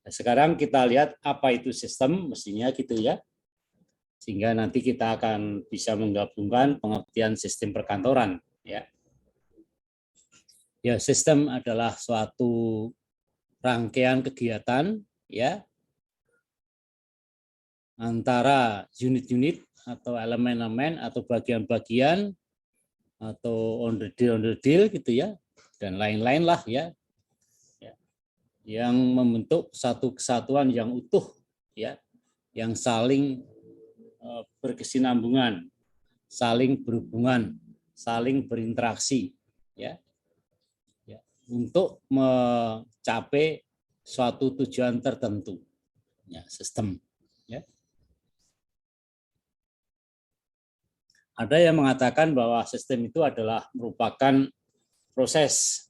Nah, sekarang kita lihat apa itu sistem, mestinya gitu ya. Sehingga nanti kita akan bisa menggabungkan pengertian sistem perkantoran ya. Ya, sistem adalah suatu rangkaian kegiatan ya antara unit-unit atau elemen-elemen atau bagian-bagian atau onderdil-onderdil gitu ya, dan lain-lain lah ya, yang membentuk satu kesatuan yang utuh ya, yang saling berkesinambungan, saling berhubungan, saling berinteraksi ya, untuk mencapai suatu tujuan tertentu ya, sistem ya. Ada yang mengatakan bahwa sistem itu adalah merupakan proses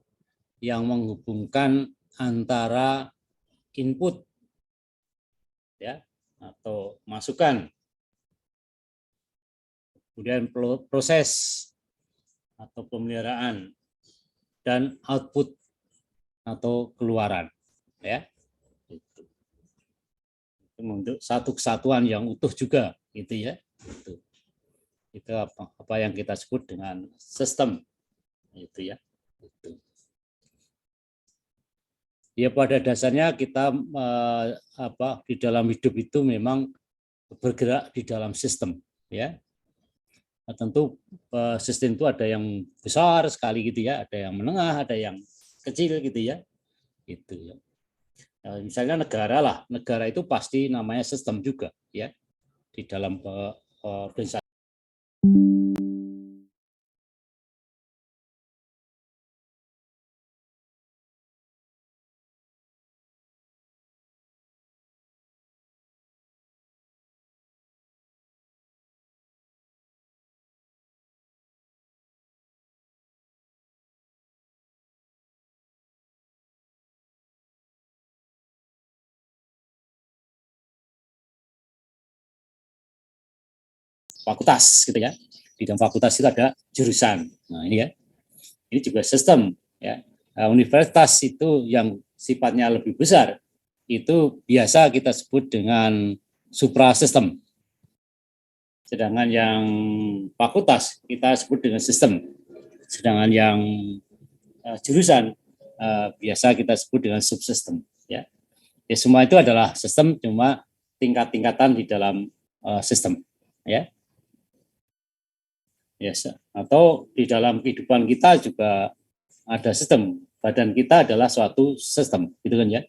yang menghubungkan antara input ya atau masukan, kemudian proses atau pemeliharaan, dan output atau keluaran ya. Itu membentuk satu kesatuan yang utuh juga gitu ya. Itu apa yang kita sebut dengan sistem itu ya. Itu. Ya pada dasarnya kita di dalam hidup itu memang bergerak di dalam sistem ya. Nah, tentu sistem itu ada yang besar sekali gitu ya, ada yang menengah, ada yang kecil gitu ya. Itu ya. Nah, misalnya negara lah, negara itu pasti namanya sistem juga ya di dalam organisasi. Fakultas gitu ya. Di dalam fakultas itu ada jurusan. Nah, ini ya. Ini juga sistem ya. Nah, universitas itu yang sifatnya lebih besar itu biasa kita sebut dengan suprasistem. Sedangkan yang fakultas kita sebut dengan sistem. Sedangkan yang jurusan biasa kita sebut dengan subsistem ya. Ya semua itu adalah sistem, cuma tingkat-tingkatan di dalam sistem ya. Yes. Atau di dalam kehidupan kita juga ada sistem. Badan kita adalah suatu sistem, gitu kan ya.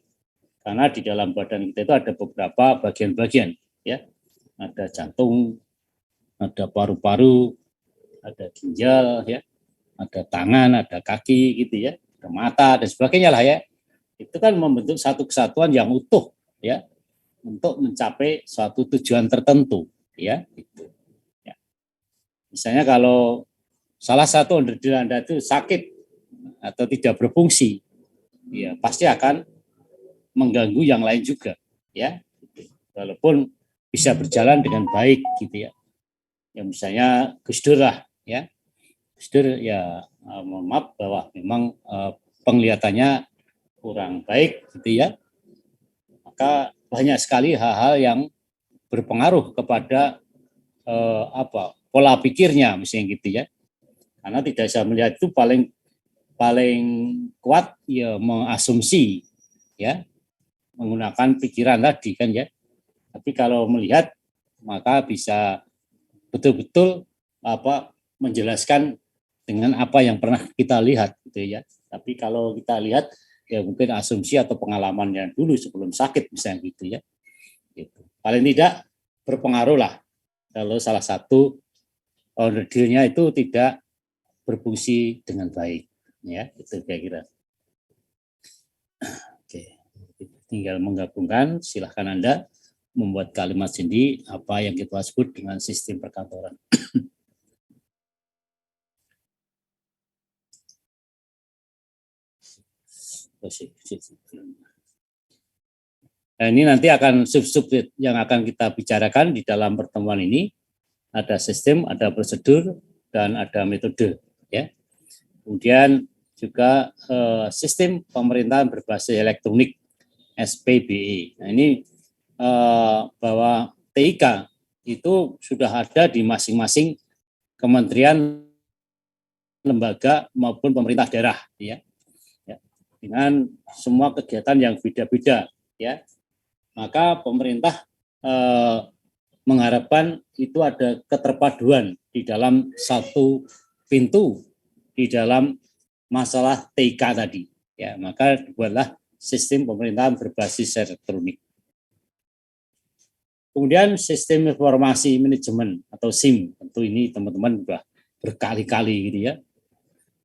Karena di dalam badan kita itu ada beberapa bagian-bagian, ya. Ada jantung, ada paru-paru, ada ginjal, ya. Ada tangan, ada kaki, gitu ya. Ada mata dan sebagainya lah ya. Itu kan membentuk satu kesatuan yang utuh, ya, untuk mencapai suatu tujuan tertentu, ya. Gitu. Misalnya kalau salah satu onderdil Anda itu sakit atau tidak berfungsi, ya pasti akan mengganggu yang lain juga, ya. Walaupun bisa berjalan dengan baik gitu ya. Ya misalnya Gus Dur lah, ya. Gus Dur ya mohon maaf bahwa memang penglihatannya kurang baik gitu ya. Maka banyak sekali hal-hal yang berpengaruh kepada pola pikirnya misalnya gitu ya. Karena tidak bisa melihat itu paling kuat ya mengasumsi ya, menggunakan pikiran tadi kan ya. Tapi kalau melihat maka bisa betul-betul menjelaskan dengan apa yang pernah kita lihat gitu ya. Tapi kalau kita lihat ya mungkin asumsi atau pengalaman yang dulu sebelum sakit misalnya gitu ya. Gitu. Paling tidak berpengaruh lah kalau salah satu onderdilnya itu tidak berfungsi dengan baik ya, itu kira-kira. Oke, tinggal menggabungkan, silahkan Anda membuat kalimat sendiri apa yang kita sebut dengan sistem perkantoran. Nah, ini nanti akan sub-sub yang akan kita bicarakan di dalam pertemuan ini. Ada sistem, ada prosedur, dan ada metode. Ya. Kemudian juga sistem pemerintahan berbasis elektronik. SPBE. Nah, ini bahwa TIK itu sudah ada di masing-masing kementerian, lembaga maupun pemerintah daerah, ya, dengan semua kegiatan yang beda-beda, ya. Maka pemerintah mengharapkan itu ada keterpaduan di dalam satu pintu di dalam masalah TIK tadi, ya. Maka dibuatlah sistem pemerintahan berbasis elektronik. Kemudian sistem informasi manajemen atau SIM, tentu ini teman-teman sudah berkali-kali gitu ya,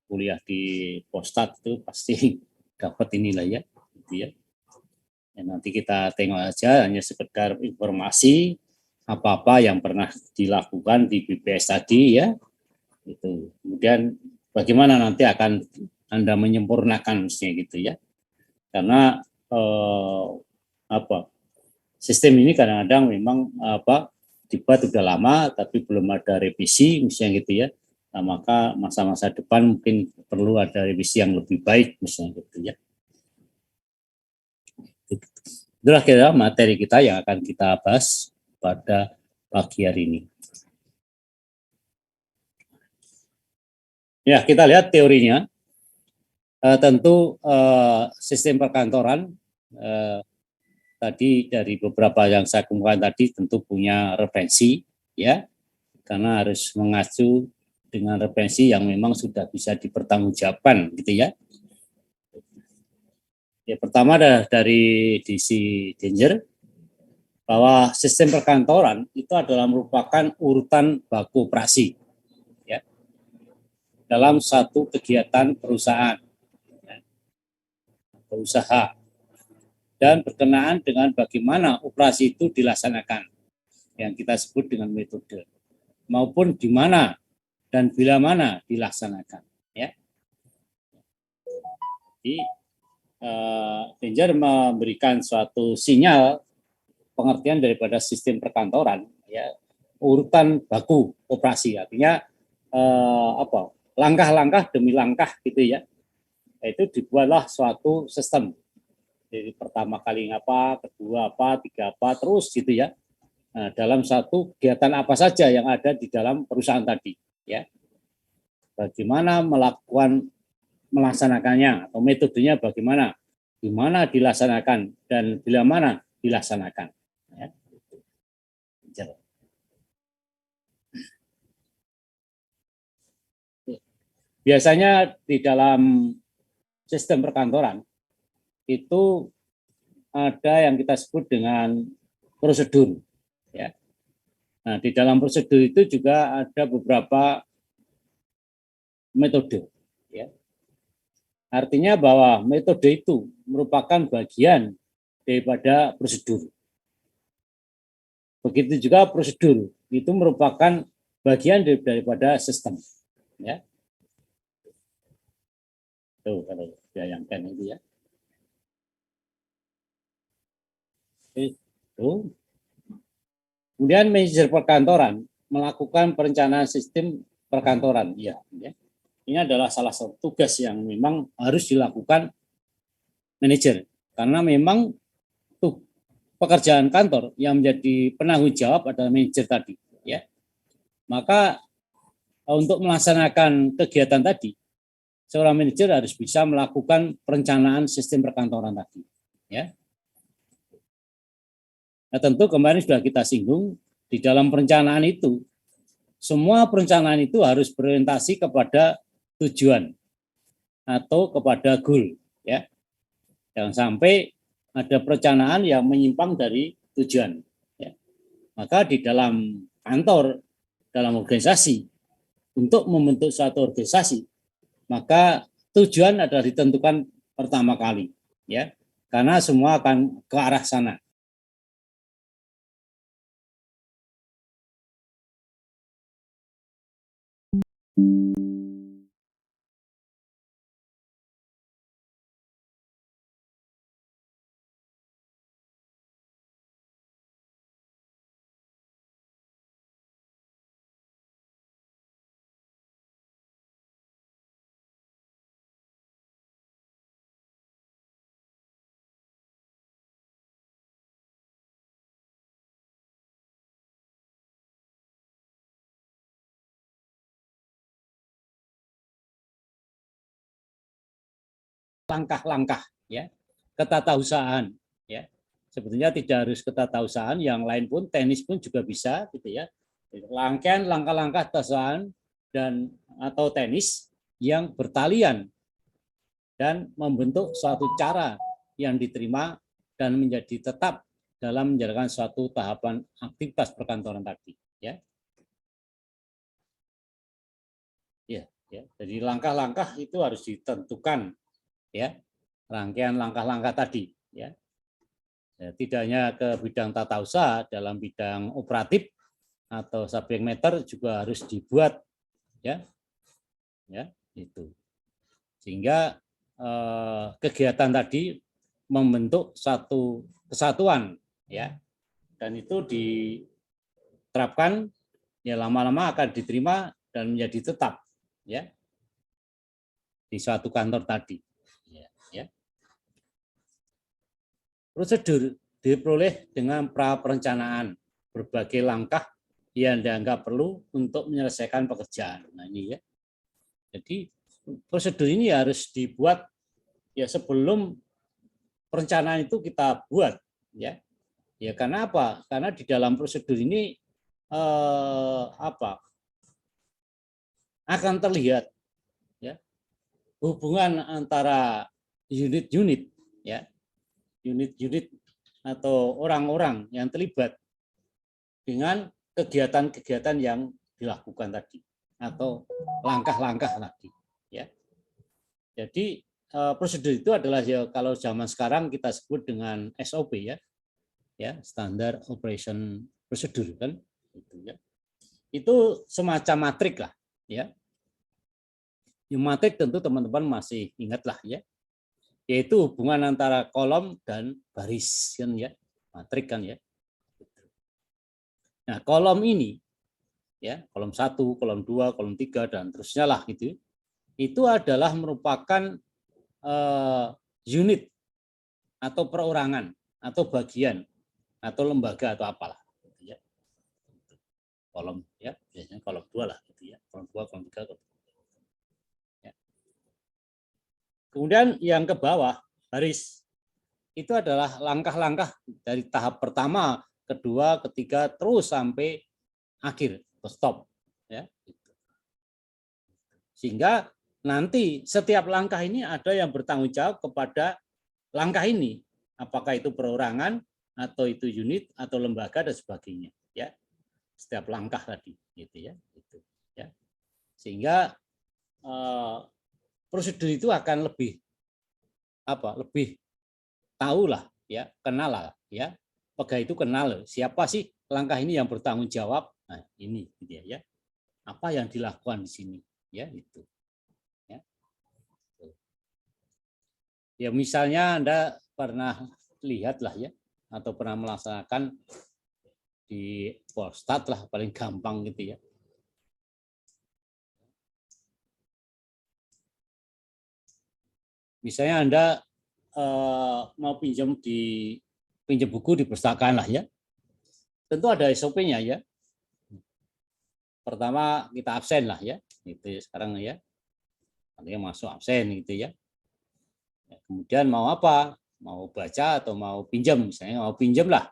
kuliah di Postat itu pasti dapat inilah ya, gitu ya. Ya, nanti kita tengok aja, hanya sekedar informasi apa-apa yang pernah dilakukan di BPS tadi ya, itu. Kemudian bagaimana nanti akan Anda menyempurnakan mestinya gitu ya, karena sistem ini kadang-kadang memang dibuat sudah lama tapi belum ada revisi misalnya gitu ya. Nah, maka masa-masa depan mungkin perlu ada revisi yang lebih baik misalnya gitu ya. Itulah kira materi kita yang akan kita bahas pada pagi hari ini. Ya, kita lihat teorinya. Tentu sistem perkantoran tadi dari beberapa yang saya kumpulkan tadi tentu punya referensi ya, karena harus mengacu dengan referensi yang memang sudah bisa dipertanggungjawabkan gitu ya. Ya, pertama dari DC Danger bahwa sistem perkantoran itu adalah merupakan urutan baku operasi ya, dalam satu kegiatan perusahaan ya, usaha, dan berkenaan dengan bagaimana operasi itu dilaksanakan yang kita sebut dengan metode, maupun di mana dan bila mana dilaksanakan ya. Jadi Danger memberikan suatu sinyal pengertian daripada sistem perkantoran ya, urutan baku operasi, artinya langkah-langkah demi langkah gitu ya, itu dibuatlah suatu sistem. Jadi pertama kali apa, kedua apa, tiga apa, terus gitu ya. Nah, dalam satu kegiatan apa saja yang ada di dalam perusahaan tadi ya, bagaimana melaksanakannya atau metodenya bagaimana, di mana dilaksanakan dan bila mana dilaksanakan ya. Biasanya di dalam sistem perkantoran itu ada yang kita sebut dengan prosedur ya. Nah, di dalam prosedur itu juga ada beberapa metode ya. Artinya bahwa metode itu merupakan bagian daripada prosedur. Begitu juga prosedur itu merupakan bagian daripada sistem ya. Tuh kalau bayangkan itu ya. Itu. Kemudian manajer perkantoran melakukan perencanaan sistem perkantoran. Ya. Ini adalah salah satu tugas yang memang harus dilakukan manajer. Karena memang tuh pekerjaan kantor yang menjadi penanggung jawab adalah manajer tadi. Ya. Maka untuk melaksanakan kegiatan tadi, seorang manajer harus bisa melakukan perencanaan sistem perkantoran tadi. Ya. Nah, tentu kemarin sudah kita singgung, di dalam perencanaan itu, semua perencanaan itu harus berorientasi kepada tujuan atau kepada goal. Ya. Jangan sampai ada perencanaan yang menyimpang dari tujuan. Ya. Maka di dalam kantor, dalam organisasi, untuk membentuk suatu organisasi, maka tujuan adalah ditentukan pertama kali. Ya. Karena semua akan ke arah sana. langkah-langkah ya ketatausahaan ya. Sebetulnya tidak harus ketatausahaan, yang lain pun, tenis pun juga bisa gitu ya. Rangkaian langkah-langkah ketatausahaan dan atau tenis yang bertalian dan membentuk suatu cara yang diterima dan menjadi tetap dalam menjalankan suatu tahapan aktivitas perkantoran tadi ya. Ya, jadi langkah-langkah itu harus ditentukan ya, rangkaian langkah-langkah tadi ya. Ya, tidak hanya ke bidang tata usaha, dalam bidang operatif atau subject matter juga harus dibuat ya. Ya, itu. Sehingga kegiatan tadi membentuk satu kesatuan ya. Dan itu diterapkan ya, lama-lama akan diterima dan menjadi tetap ya di suatu kantor tadi. Ya. Prosedur diperoleh dengan pra perencanaan berbagai langkah yang dianggap perlu untuk menyelesaikan pekerjaan. Nah ini ya. Jadi prosedur ini harus dibuat ya sebelum perencanaan itu kita buat ya. Ya karena apa? Karena di dalam prosedur ini akan terlihat ya hubungan antara unit-unit ya, unit-unit atau orang-orang yang terlibat dengan kegiatan-kegiatan yang dilakukan tadi atau langkah-langkah tadi ya. Jadi prosedur itu adalah ya, kalau zaman sekarang kita sebut dengan SOP ya. Ya, standar operation procedure kan gitu ya. Itu semacam matrik lah ya. Yang matrik tentu teman-teman masih ingat lah ya, yaitu hubungan antara kolom dan baris kan ya, matrik kan ya. Nah kolom ini ya, kolom 1, kolom 2, kolom 3 dan terusnya lah gitu, itu adalah merupakan unit atau perorangan atau bagian atau lembaga atau apalah gitu ya. Kolom ya, biasanya kolom 2 lah gitu ya, kolom 2, kolom 3, kolom 4. Kemudian yang ke bawah, baris, itu adalah langkah-langkah dari tahap pertama, kedua, ketiga, terus sampai akhir, stop. Ya. Sehingga nanti setiap langkah ini ada yang bertanggung jawab kepada langkah ini. Apakah itu perorangan, atau itu unit, atau lembaga, dan sebagainya. Ya. Setiap langkah tadi. Gitu ya. Gitu. Ya. Sehingga prosedur itu akan lebih tahu lah ya, kenal lah ya, pegawai itu kenal siapa sih langkah ini yang bertanggung jawab. Nah ini gitu ya, apa yang dilakukan di sini ya itu ya. Misalnya Anda pernah lihat lah ya, atau pernah melaksanakan di Polstat lah paling gampang gitu ya. Misalnya Anda mau pinjam buku di perpustakaan lah ya, tentu ada SOP-nya ya. Pertama kita absen lah ya, itu sekarang ya, artinya masuk absen gitu ya. Kemudian mau apa? Mau baca atau mau pinjam, misalnya mau pinjam lah,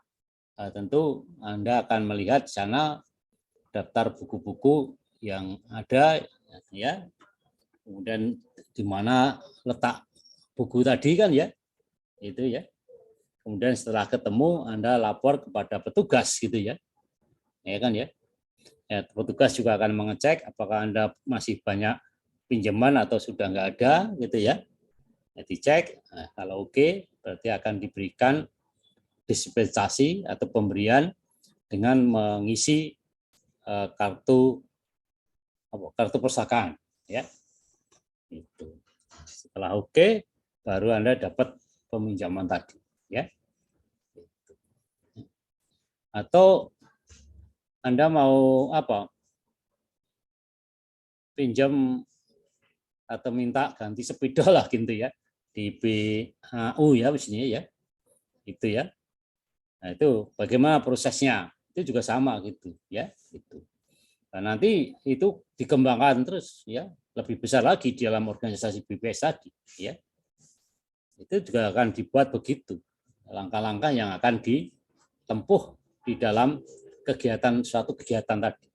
tentu Anda akan melihat di sana daftar buku-buku yang ada ya, kemudian di mana letak buku tadi kan ya, itu ya. Kemudian setelah ketemu Anda lapor kepada petugas gitu ya, ya kan ya. Ya, petugas juga akan mengecek apakah Anda masih banyak pinjaman atau sudah nggak ada gitu ya. Ya, dicek, nah, kalau oke berarti akan diberikan dispensasi atau pemberian dengan mengisi kartu perpustakaan ya. Itu. Setelah oke baru Anda dapat peminjaman tadi ya. Atau Anda mau apa? Pinjam atau minta ganti sepeda lah gitu ya di BHU ya misalnya ya. Itu ya. Nah, itu bagaimana prosesnya? Itu juga sama gitu ya, gitu. Nah, nanti itu dikembangkan terus ya, lebih besar lagi di dalam organisasi BPS tadi ya. Itu juga akan dibuat begitu, langkah-langkah yang akan ditempuh di dalam suatu kegiatan tadi.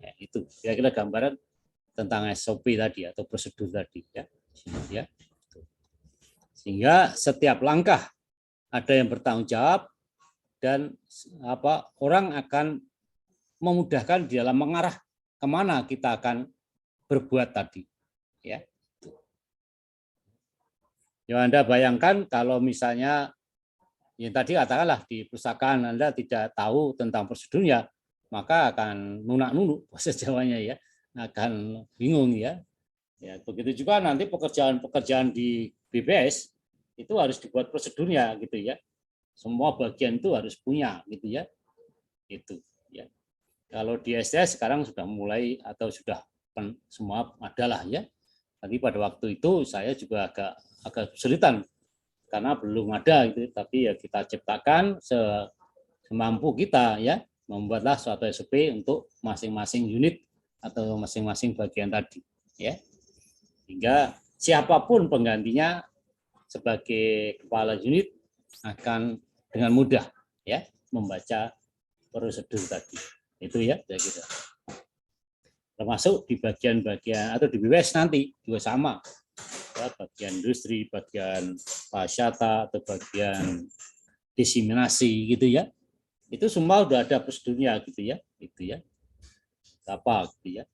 Ya, itu kira-kira gambaran tentang SOP tadi atau prosedur tadi, ya. Sehingga setiap langkah ada yang bertanggung jawab dan orang akan memudahkan di dalam mengarah kemana kita akan berbuat tadi, ya. Ya, Anda bayangkan kalau misalnya yang tadi katakanlah di perpustakaan Anda tidak tahu tentang prosedurnya, maka akan nunak-nunuk bahasa Jawanya, ya, akan bingung, ya. Ya, begitu juga nanti pekerjaan-pekerjaan di BPS itu harus dibuat prosedurnya gitu, ya. Semua bagian itu harus punya gitu, ya. Itu, ya. Kalau di STS sekarang sudah mulai atau sudah semua adalah, ya. Tapi pada waktu itu saya juga agak kesulitan karena belum ada gitu, tapi ya kita ciptakan semampu kita, ya, membuatlah suatu SOP untuk masing-masing unit atau masing-masing bagian tadi, ya. Sehingga siapapun penggantinya sebagai kepala unit akan dengan mudah, ya, membaca prosedur tadi. Itu, ya, saya kira. Termasuk di bagian-bagian atau di BWS nanti juga sama, ya, bagian industri, bagian pariwisata atau bagian diseminasi gitu, ya. Itu semua udah ada prosedurnya gitu, ya. Itu, ya. Apa gitu, ya.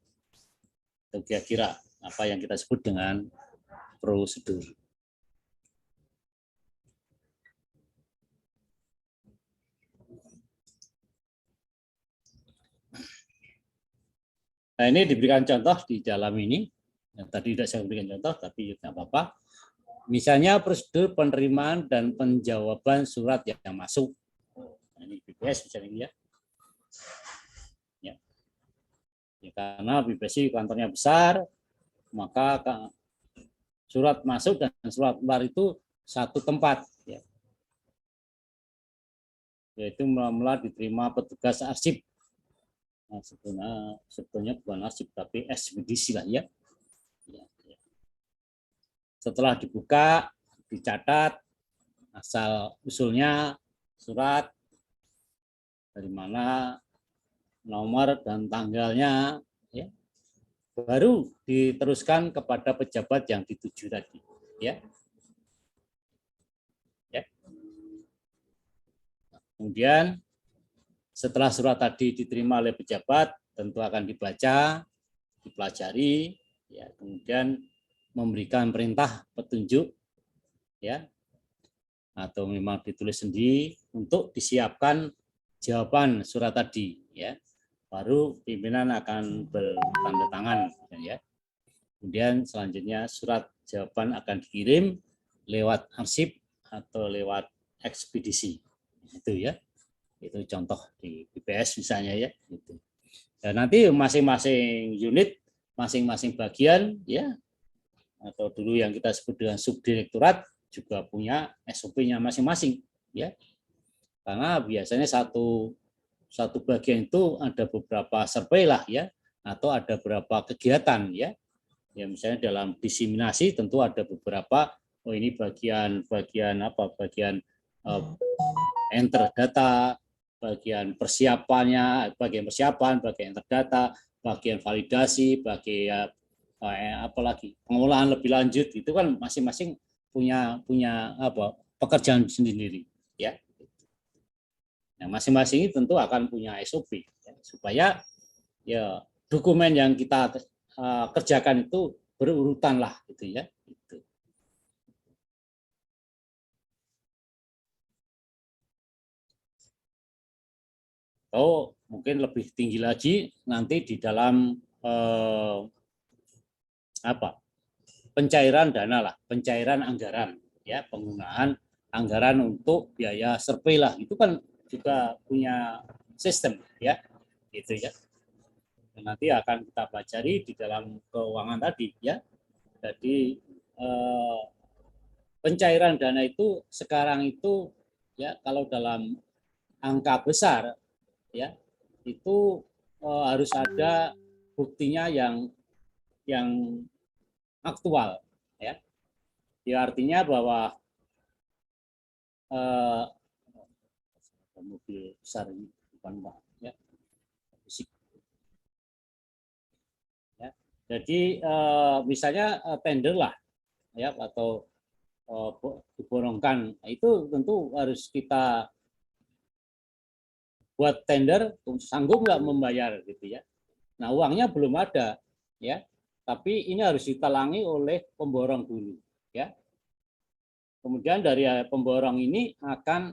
Itu kira-kira apa yang kita sebut dengan prosedur. Nah, ini diberikan contoh di dalam ini. Yang tadi tidak saya berikan contoh, tapi tidak apa-apa. Misalnya prosedur penerimaan dan penjawaban surat yang masuk. Nah, ini BPS misalnya, ya. Ya, karena BPS kantornya besar, maka surat masuk dan surat keluar itu satu tempat, ya. Yaitu mula-mula diterima petugas arsip. Nah, sebetulnya bukan arsip tapi ekspedisi lah, ya. Setelah dibuka, dicatat asal usulnya surat dari mana, nomor dan tanggalnya, ya, baru diteruskan kepada pejabat yang dituju tadi, ya. Ya. Kemudian setelah surat tadi diterima oleh pejabat, tentu akan dibaca, dipelajari, ya, kemudian memberikan perintah petunjuk, ya, atau memang ditulis sendiri untuk disiapkan jawaban surat tadi, ya. Baru pimpinan akan bertanda tangan, ya. Kemudian selanjutnya surat jawaban akan dikirim lewat arsip atau lewat ekspedisi. Itu, ya. Itu contoh di BPS misalnya, ya. Itu. Dan nanti masing-masing unit, masing-masing bagian, ya, atau dulu yang kita sebut dengan subdirektorat juga punya SOP-nya masing-masing, ya. Karena biasanya satu bagian itu ada beberapa survei lah, ya, atau ada beberapa kegiatan, ya. Ya, misalnya dalam diseminasi tentu ada beberapa, ini bagian enter data, bagian persiapan, bagian enter data, bagian validasi, bagian apalagi pengolahan lebih lanjut, itu kan masing-masing punya pekerjaan sendiri, ya. Nah, masing-masing itu tentu akan punya SOP, ya, supaya, ya, dokumen yang kita kerjakan itu berurutan lah, gitu, ya. Gitu. Atau mungkin lebih tinggi lagi nanti di dalam pencairan dana lah, pencairan anggaran, ya, penggunaan anggaran untuk biaya survei lah, itu kan juga punya sistem, ya, gitu, ya. Dan nanti akan kita pelajari di dalam keuangan tadi, ya. Jadi pencairan dana itu sekarang itu, ya, kalau dalam angka besar, ya, itu harus ada buktinya yang aktual, ya. Ya, artinya bahwa eh, mobil besar ini bukan Pak ya. Ya. Jadi misalnya tender lah ya atau diborongkan, itu tentu harus kita buat tender, sanggup nggak membayar gitu ya. Nah uangnya belum ada ya, tapi ini harus ditalangi oleh pemborong dulu ya. Kemudian dari pemborong ini akan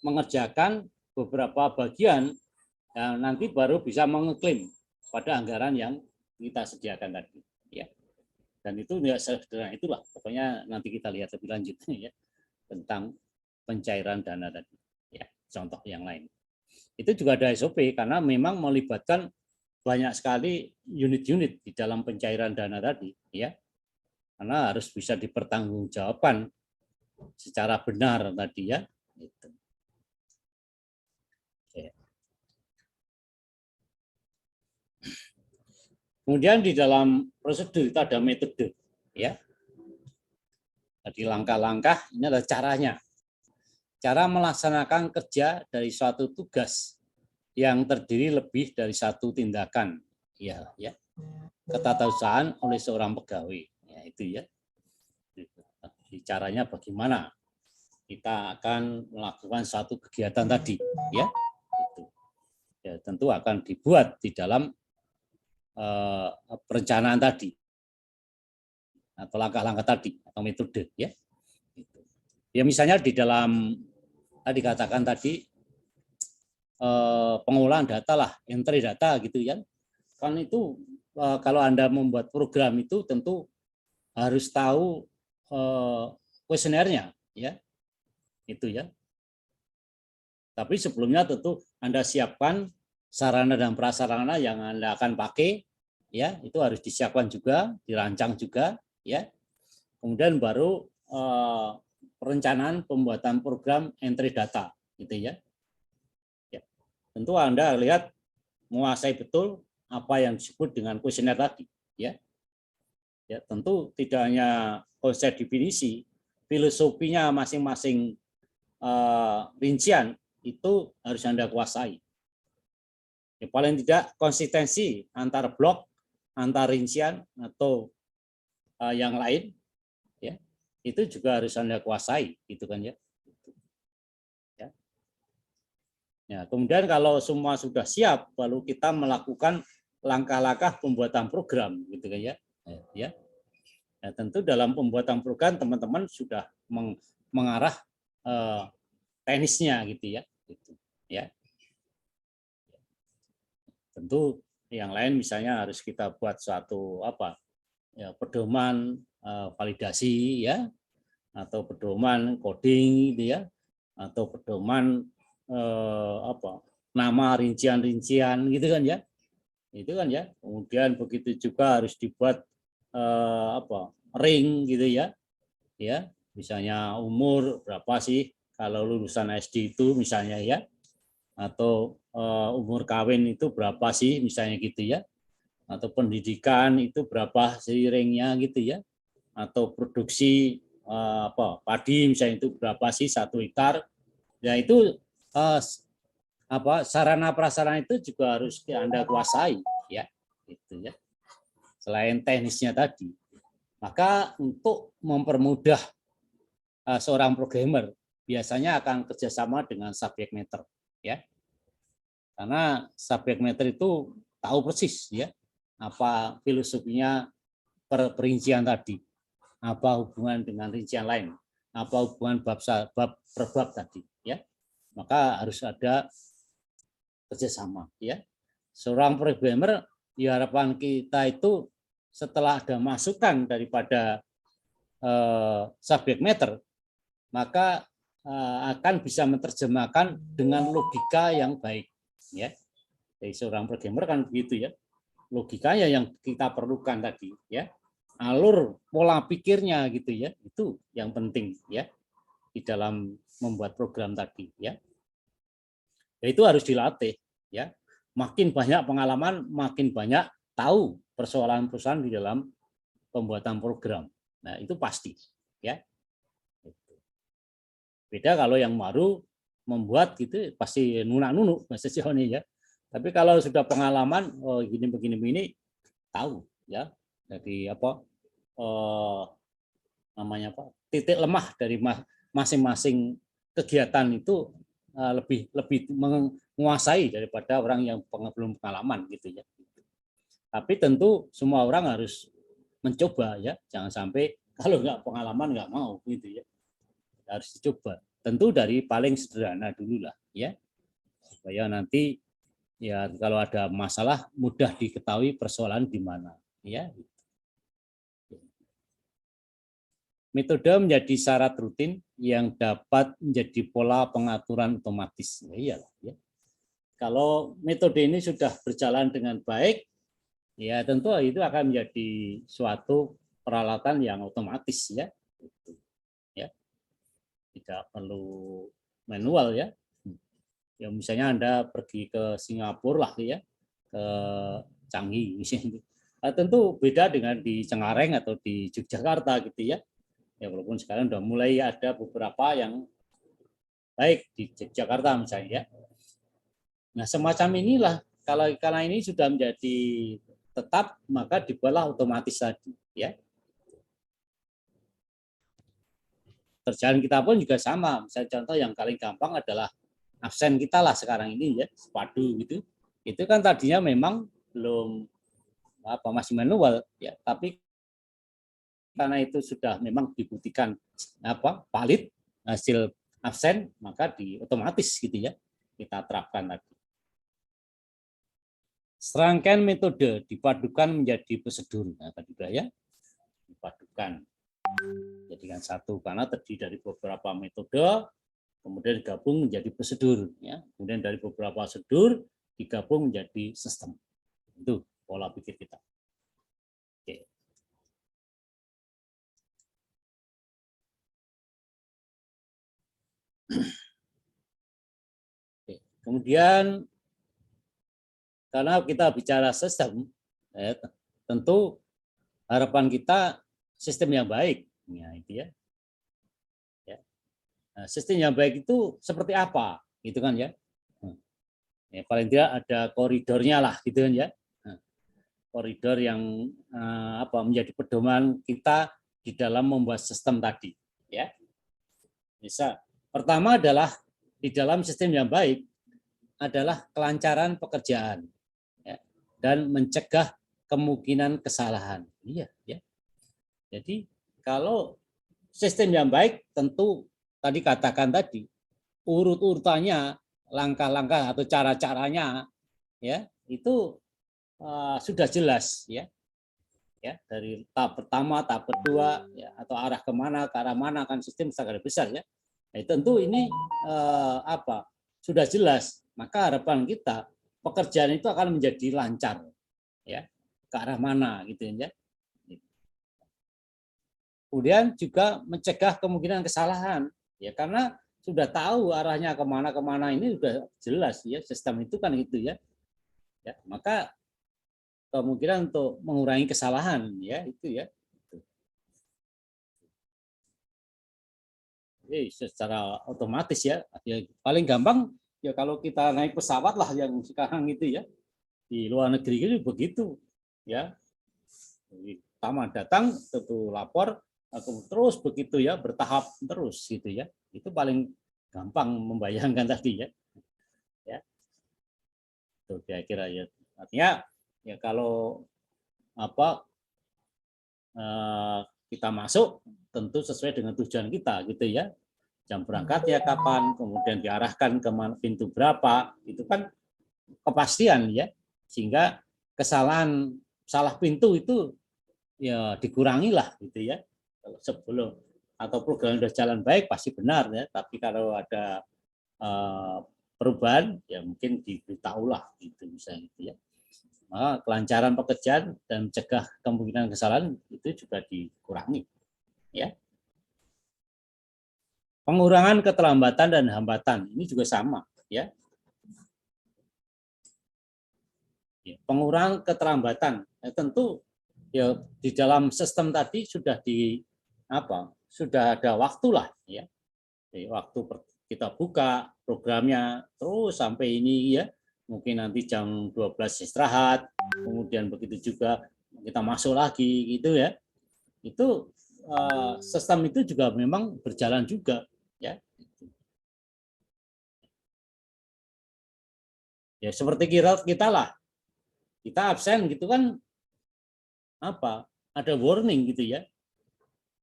mengerjakan beberapa bagian yang nanti baru bisa mengeklaim pada anggaran yang kita sediakan tadi ya. Dan itu ya sederhana itulah, pokoknya nanti kita lihat lebih lanjut ya tentang pencairan dana tadi ya. Contoh yang lain itu juga ada SOP karena memang melibatkan banyak sekali unit-unit di dalam pencairan dana tadi ya, karena harus bisa dipertanggungjawabkan secara benar tadi ya. Gitu. Kemudian di dalam prosedur itu ada metode ya. Jadi langkah-langkah ini adalah caranya. Cara melaksanakan kerja dari suatu tugas yang terdiri lebih dari satu tindakan ya ketatausahaan oleh seorang pegawai ya, itu ya. Jadi caranya bagaimana kita akan melakukan suatu kegiatan tadi ya. Itu. Ya tentu akan dibuat di dalam perencanaan tadi atau langkah-langkah tadi atau metode ya. Ya misalnya di dalam tadi katakan tadi pengolahan data lah, entry data gitu ya. Kan itu kalau Anda membuat program itu tentu harus tahu kuesionernya ya. Itu ya. Tapi sebelumnya tentu Anda siapkan sarana dan prasarana yang Anda akan pakai ya, itu harus disiapkan juga, dirancang juga ya. Kemudian baru perencanaan pembuatan program entry data gitu ya. Ya. Tentu Anda lihat menguasai betul apa yang disebut dengan kuesioner tadi ya. Ya, tentu tidak hanya konsep definisi, filosofinya masing-masing rincian itu harus Anda kuasai. Ya, paling tidak konsistensi antar blok, antar rincian atau yang lain ya, itu juga harus Anda kuasai gitu kan ya. Ya. Ya, kemudian kalau semua sudah siap baru kita melakukan langkah-langkah pembuatan program gitu kan ya. Ya. Ya, tentu dalam pembuatan program teman-teman sudah mengarah teknisnya gitu ya. Gitu. Ya. Tentu yang lain misalnya harus kita buat suatu ya, pedoman validasi ya, atau pedoman coding gitu ya, atau pedoman nama rincian-rincian gitu kan ya. Itu kan ya. Kemudian begitu juga harus dibuat ring gitu ya. Ya, misalnya umur berapa sih kalau lulusan SD itu misalnya ya, atau umur kawin itu berapa sih misalnya gitu ya, atau pendidikan itu berapa sih ringnya gitu ya, atau produksi padi misalnya itu berapa sih 1 hektar ya, itu sarana prasarana itu juga harus Anda kuasai ya gitu ya. Selain teknisnya tadi, maka untuk mempermudah seorang programmer biasanya akan kerjasama dengan subject matter ya, karena subject matter itu tahu persis ya apa filosofinya perincian tadi, apa hubungan dengan rincian lain, apa hubungan bab per bab tadi ya, maka harus ada kerjasama ya. Seorang programmer di harapan kita itu setelah ada masukan daripada subject matter, maka akan bisa menerjemahkan dengan logika yang baik ya. Jadi seorang programmer kan begitu ya, logikanya yang kita perlukan tadi ya, alur pola pikirnya gitu ya, itu yang penting ya di dalam membuat program tadi ya. Ya itu harus dilatih ya. Makin banyak pengalaman, makin banyak tahu persoalan-persoalan di dalam pembuatan program. Nah, itu pasti ya. Beda kalau yang baru membuat gitu pasti nunak-nunuk bahasa Jawa ya. Tapi kalau sudah pengalaman, oh gini begini tahu ya. Jadi apa namanya apa? Titik lemah dari masing-masing kegiatan itu lebih menguasai daripada orang yang belum pengalaman gitu ya. Tapi tentu semua orang harus mencoba ya, jangan sampai kalau nggak pengalaman nggak mau gitu ya. Harus dicoba. Tentu dari paling sederhana dulu lah ya, supaya nanti ya kalau ada masalah mudah diketahui persoalan di mana ya. Metode menjadi syarat rutin yang dapat menjadi pola pengaturan otomatis. Ya, iyalah, ya. Kalau metode ini sudah berjalan dengan baik, ya tentu itu akan menjadi suatu peralatan yang otomatis ya. Ya. Tidak perlu manual ya. Ya misalnya Anda pergi ke Singapura lah ya, ke Changi misalnya. Tentu beda dengan di Cengkareng atau di Yogyakarta gitu ya. Ya walaupun sekarang sudah mulai ada beberapa yang baik di Jakarta misalnya ya. Nah semacam inilah karena ini sudah menjadi tetap maka dibuatlah otomatis tadi ya. Kerjaan kita pun juga sama. Misalnya contoh yang paling gampang adalah absen kita lah sekarang ini ya, sepadu gitu. Itu kan tadinya memang belum masih manual ya, tapi karena itu sudah memang dibuktikan valid hasil absen, maka otomatis gitu ya kita terapkan tadi. Serangkaian metode dipadukan menjadi prosedur. Nah, tadi ya dipadukan jadikan satu karena terdiri dari beberapa metode kemudian digabung menjadi prosedur ya. Kemudian dari beberapa prosedur digabung menjadi sistem. Itu pola pikir kita. Oke. Kemudian karena kita bicara sistem, tentu harapan kita sistem yang baik, ya itu ya. Nah, sistem yang baik itu seperti apa, gitu kan ya? Ya paling tidak ada koridornya lah, gitu kan ya. Koridor yang menjadi pedoman kita di dalam membuat sistem tadi, ya. Bisa. Pertama adalah di dalam sistem yang baik adalah kelancaran pekerjaan. Dan mencegah kemungkinan kesalahan. Iya, ya. Jadi kalau sistem yang baik tentu tadi katakan tadi urut-urutannya, langkah-langkah atau cara-caranya ya itu sudah jelas ya. Ya, dari tahap pertama, tahap kedua ya atau arah kemana, ke arah mana kan sistem skala besar ya. Nah, tentu ini sudah jelas, maka harapan kita pekerjaan itu akan menjadi lancar ya ke arah mana gitu ya. Kemudian juga mencegah kemungkinan kesalahan ya karena sudah tahu arahnya kemana ini sudah jelas ya sistem itu kan gitu ya. Ya maka kemungkinan untuk mengurangi kesalahan ya itu ya. Jadi secara otomatis ya paling gampang ya kalau kita naik pesawat lah yang sekarang itu ya. Di luar negeri itu begitu ya. Pertama datang tentu lapor terus begitu ya bertahap terus gitu ya. Itu paling gampang membayangkan tadi ya. Ya. Itu kira-kira ya. Artinya ya kalau kita masuk tentu sesuai dengan tujuan kita gitu ya. Jam berangkat ya kapan, kemudian diarahkan ke pintu berapa, itu kan kepastian ya. Sehingga kesalahan salah pintu itu ya dikurangi lah gitu ya. Sebelum atau program sudah jalan baik pasti benar ya, tapi kalau ada perubahan ya mungkin diberitahu lah gitu misalnya gitu ya. Maka kelancaran pekerjaan dan mencegah kemungkinan kesalahan itu juga dikurangi ya. Pengurangan keterlambatan dan hambatan ini juga sama ya. Pengurangan keterlambatan tentu ya di dalam sistem tadi sudah sudah ada waktu lah ya Jadi waktu kita buka programnya terus sampai ini ya, mungkin nanti jam 12 istirahat, kemudian begitu juga kita masuk lagi gitu ya. Itu sistem itu juga memang berjalan juga ya. Ya seperti kita lah, kita absen gitu kan apa? Ada warning gitu ya,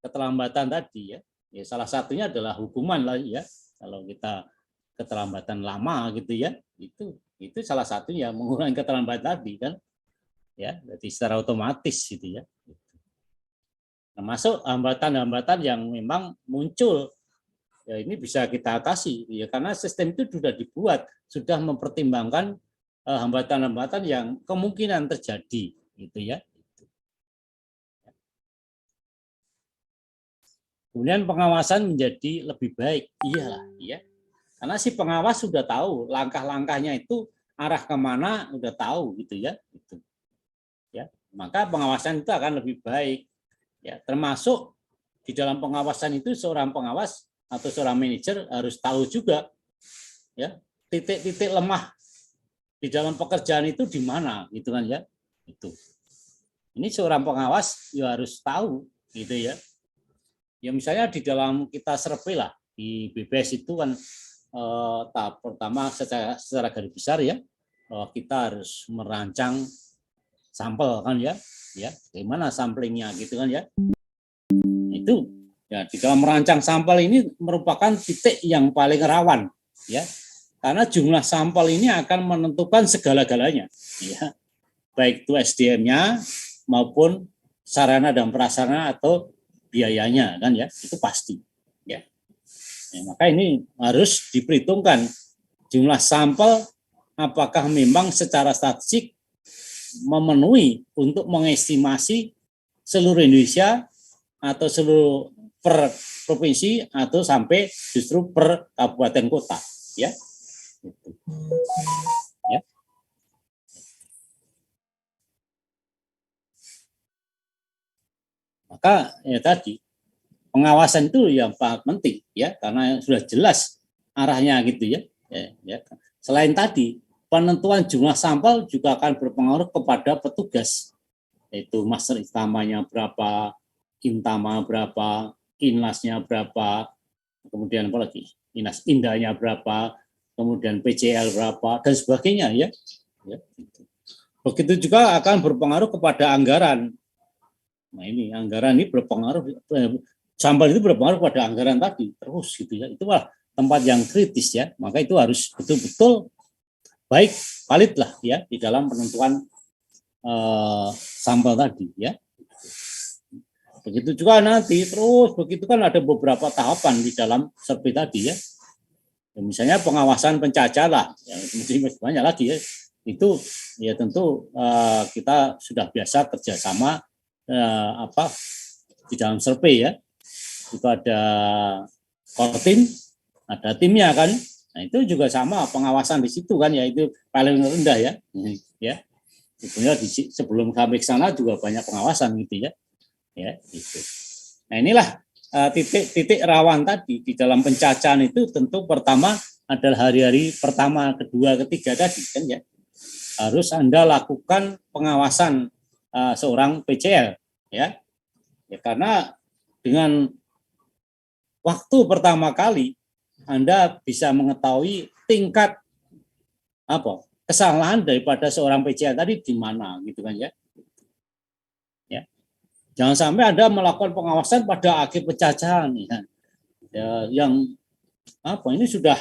keterlambatan tadi ya. Ya salah satunya adalah hukuman lah ya. Kalau kita keterlambatan lama gitu ya, itu salah satunya mengurangi keterlambatan tadi kan ya, jadi secara otomatis gitu ya. Termasuk hambatan-hambatan yang memang muncul ya, ini bisa kita atasi ya, karena sistem itu sudah dibuat, sudah mempertimbangkan hambatan-hambatan yang kemungkinan terjadi gitu ya. Kemudian pengawasan menjadi lebih baik, iyalah ya, karena si pengawas sudah tahu langkah-langkahnya itu arah kemana, udah tahu gitu ya, gitu ya, maka pengawasan itu akan lebih baik ya. Termasuk di dalam pengawasan itu seorang pengawas atau seorang manajer harus tahu juga ya titik-titik lemah di dalam pekerjaan itu di mana gitu kan ya. Itu ini seorang pengawas ya harus tahu gitu ya. Ya misalnya di dalam kita survei lah di BPS itu kan tahap pertama secara garis besar ya, kita harus merancang sampel kan ya, bagaimana samplingnya gitu kan ya. Itu ya di dalam merancang sampel ini merupakan titik yang paling rawan ya, karena jumlah sampel ini akan menentukan segala-galanya ya, baik itu SDM-nya maupun sarana dan prasarana atau biayanya kan ya, itu pasti ya. Maka ini harus diperhitungkan jumlah sampel apakah memang secara statistik memenuhi untuk mengestimasi seluruh Indonesia atau seluruh per provinsi atau sampai justru per kabupaten kota ya. Ya. Maka ya tadi pengawasan itu yang paling penting ya, karena sudah jelas arahnya gitu ya. Ya. Selain tadi penentuan jumlah sampel juga akan berpengaruh kepada petugas, yaitu master itamanya berapa, intama berapa, inlasnya berapa, kemudian apa lagi, inas indahnya berapa, kemudian PCL berapa dan sebagainya ya. Begitu juga akan berpengaruh kepada anggaran. Nah ini anggaran ini berpengaruh, sampel itu berpengaruh pada anggaran tadi terus gitu ya. Itulah tempat yang kritis ya. Maka itu harus betul-betul baik, valid lah ya di dalam penentuan sampel tadi ya. Begitu juga nanti terus begitu kan ada beberapa tahapan di dalam survei tadi ya. Misalnya pengawasan pencacah lah, ya, masih banyak lagi ya. Itu ya tentu kita sudah biasa kerjasama di dalam survei ya. Itu ada core team, ada timnya kan. Nah itu juga sama pengawasan di situ kan ya, itu paling rendah ya. Ya. Sebenarnya sebelum kami ke sana juga banyak pengawasan gitu ya. Ya, gitu. Nah inilah titik-titik rawan tadi di dalam pencacahan itu tentu pertama adalah hari-hari pertama, kedua, ketiga tadi kan ya. Harus Anda lakukan pengawasan seorang PCL ya. Ya karena dengan waktu pertama kali Anda bisa mengetahui tingkat kesalahan daripada seorang PCL tadi di mana gitu kan ya. Ya. Jangan sampai Anda melakukan pengawasan pada akhir pencacahan ya, yang ini sudah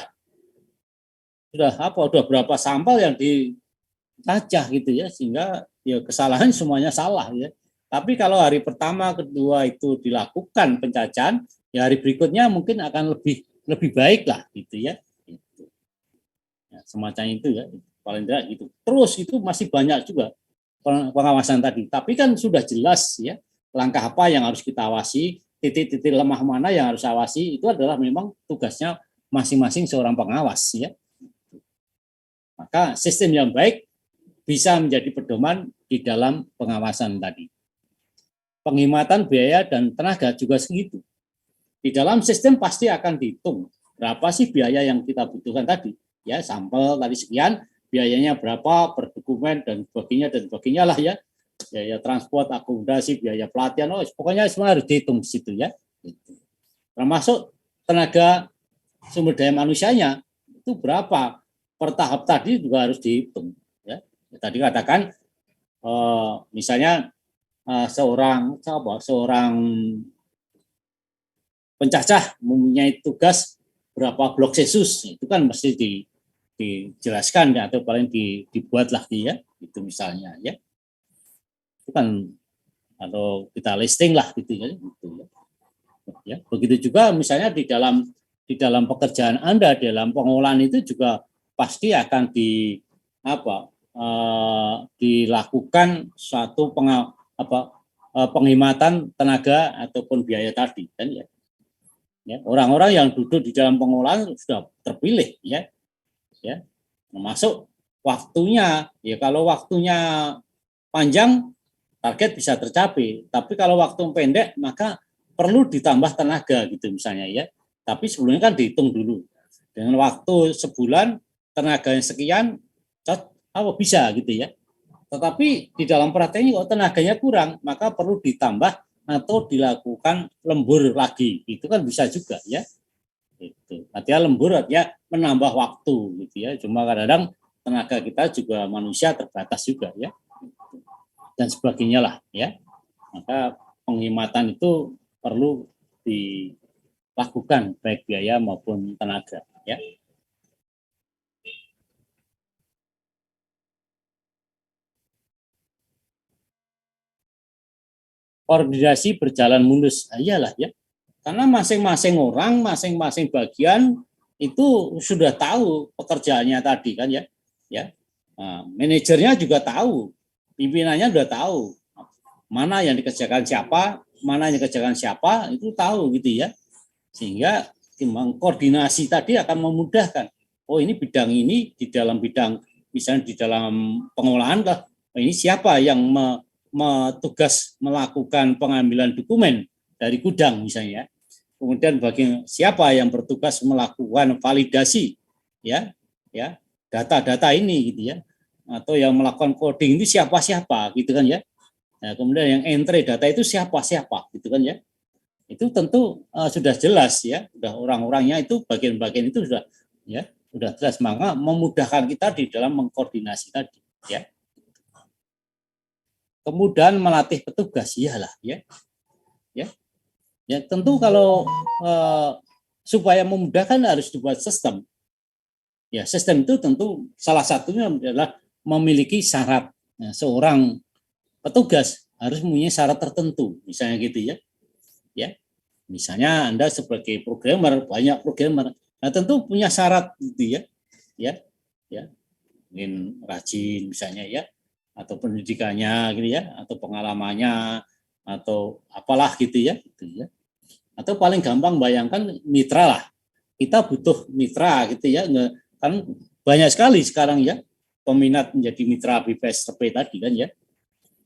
berapa sampel yang dicacah gitu ya, sehingga ya kesalahan semuanya salah ya. Tapi kalau hari pertama, kedua itu dilakukan pencacahan, ya hari berikutnya mungkin akan lebih baik lah gitu ya. Ya semacam itu ya, paling tidak gitu. Terus itu masih banyak juga pengawasan tadi. Tapi kan sudah jelas ya langkah apa yang harus kita awasi, titik-titik lemah mana yang harus awasi, itu adalah memang tugasnya masing-masing seorang pengawas ya. Maka sistem yang baik bisa menjadi pedoman di dalam pengawasan tadi. Penghematan biaya dan tenaga juga segitu. di dalam sistem pasti akan dihitung berapa sih biaya yang kita butuhkan tadi, ya sampel tadi sekian, biayanya berapa per dokumen dan sebagainya lah ya, biaya transport, akomodasi, biaya pelatihan, pokoknya semua harus dihitung di situ ya. Termasuk tenaga sumber daya manusianya itu berapa per tahap tadi juga harus dihitung ya. Tadi katakan misalnya seorang pencacah mempunyai tugas berapa blok Celsius, itu kan mesti dijelaskan ya, atau paling dibuat lagi ya, itu misalnya ya. Itu kan atau kita listing lah gitu ya. Gitu ya. Ya, begitu juga misalnya di dalam pekerjaan Anda, dalam pengolahan itu juga pasti akan dilakukan suatu penghematan tenaga ataupun biaya tadi kan ya. Ya, orang-orang yang duduk di dalam pengolahan sudah terpilih ya. Ya. Termasuk waktunya, ya kalau waktunya panjang target bisa tercapai, tapi kalau waktu pendek maka perlu ditambah tenaga gitu misalnya ya. Tapi sebelumnya kan dihitung dulu. Dengan waktu sebulan tenaganya sekian bisa gitu ya. Tetapi di dalam prakteknya kalau tenaganya kurang, maka perlu ditambah atau dilakukan lembur lagi. Itu kan bisa juga ya. Itu. Artinya lembur artinya menambah waktu gitu ya. Cuma kadang-kadang tenaga kita juga manusia terbatas juga ya. Dan sebagainya lah ya. Maka penghematan itu perlu dilakukan baik biaya maupun tenaga ya. Koordinasi berjalan mulus, iyalah ya, karena masing-masing orang, masing-masing bagian itu sudah tahu pekerjaannya tadi kan ya, manajernya juga tahu, pimpinannya sudah tahu mana yang dikerjakan siapa, mana yang dikerjakan siapa, itu tahu gitu ya, sehingga koordinasi tadi akan memudahkan. Oh ini bidang ini di dalam bidang misalnya di dalam pengolahan lah, ini siapa yang tugas melakukan pengambilan dokumen dari gudang misalnya. Kemudian bagi siapa yang bertugas melakukan validasi ya data-data ini gitu ya, atau yang melakukan coding itu siapa gitu kan ya. Nah, kemudian yang entry data itu siapa gitu kan ya. Itu tentu sudah jelas ya, sudah orang-orangnya itu bagian-bagian itu sudah jelas, maka memudahkan kita di dalam mengkoordinasi tadi ya. Kemudian melatih petugas, iyalah ya. Ya tentu kalau supaya memudahkan harus dibuat sistem. Ya, sistem itu tentu salah satunya adalah memiliki syarat. Nah, seorang petugas harus mempunyai syarat tertentu, misalnya gitu ya. Ya. Misalnya Anda sebagai programmer, banyak programmer. Nah, tentu punya syarat gitu ya. Ya. Mungkin rajin misalnya ya, atau pendidikannya gitu ya, atau pengalamannya, atau apalah gitu ya. Atau paling gampang bayangkan mitra lah, kita butuh mitra gitu ya, kan banyak sekali sekarang ya peminat menjadi mitra BPSP tadi kan ya.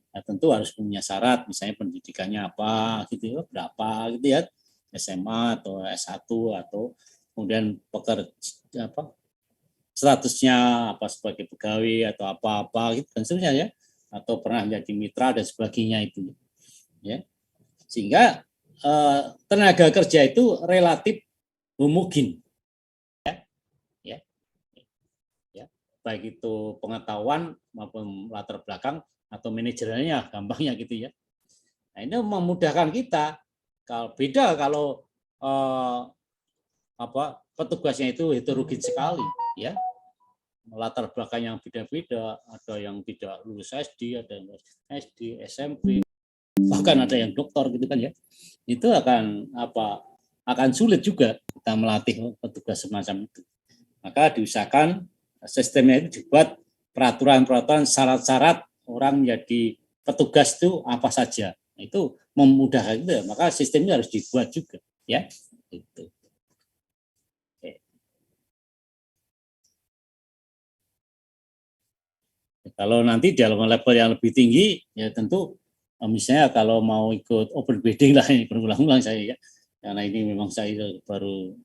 Nah, tentu harus punya syarat, misalnya pendidikannya apa gitu ya, berapa gitu ya, SMA atau S1 atau kemudian pekerja statusnya apa sebagai pegawai atau apa gitu kan sebenarnya ya, atau pernah menjadi mitra dan sebagainya itu ya, sehingga tenaga kerja itu relatif homogen ya, baik itu pengetahuan maupun latar belakang atau manajernya gampangnya gitu ya. Nah, ini memudahkan kita. Kalau beda kalau petugasnya itu heterogen sekali ya, latar belakang yang beda-beda, ada yang tidak lulus SD, ada yang SD, SMP, bahkan ada yang doktor gitu kan ya. Itu akan sulit juga kita melatih petugas semacam itu. Maka diusahakan sistemnya itu dibuat peraturan-peraturan, syarat-syarat orang menjadi petugas itu apa saja. Itu memudahkan itu, maka sistemnya harus dibuat juga ya. Itu. Kalau nanti dalam level yang lebih tinggi, ya tentu misalnya kalau mau ikut open bidding lah, ini berulang-ulang saya ya, karena ini memang saya baru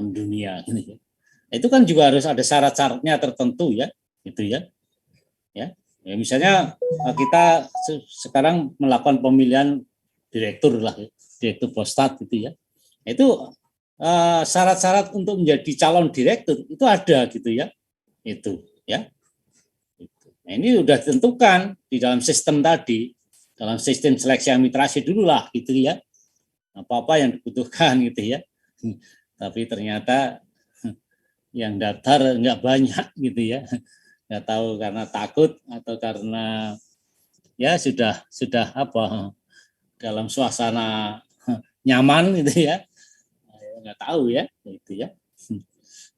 mendunia gitu ya. Itu kan juga harus ada syarat-syaratnya tertentu ya, gitu ya. Ya, misalnya kita sekarang melakukan pemilihan direktur lah, direktur Postat gitu ya. Itu syarat-syarat untuk menjadi calon direktur itu ada gitu ya. Itu ya. Nah, ini sudah ditentukan di dalam sistem tadi, dalam sistem seleksi administrasi dulu lah gitu ya. Apa-apa yang dibutuhkan gitu ya. Tapi ternyata yang daftar nggak banyak gitu ya, nggak tahu karena takut atau karena ya sudah apa dalam suasana nyaman gitu ya, nggak tahu ya gitu ya,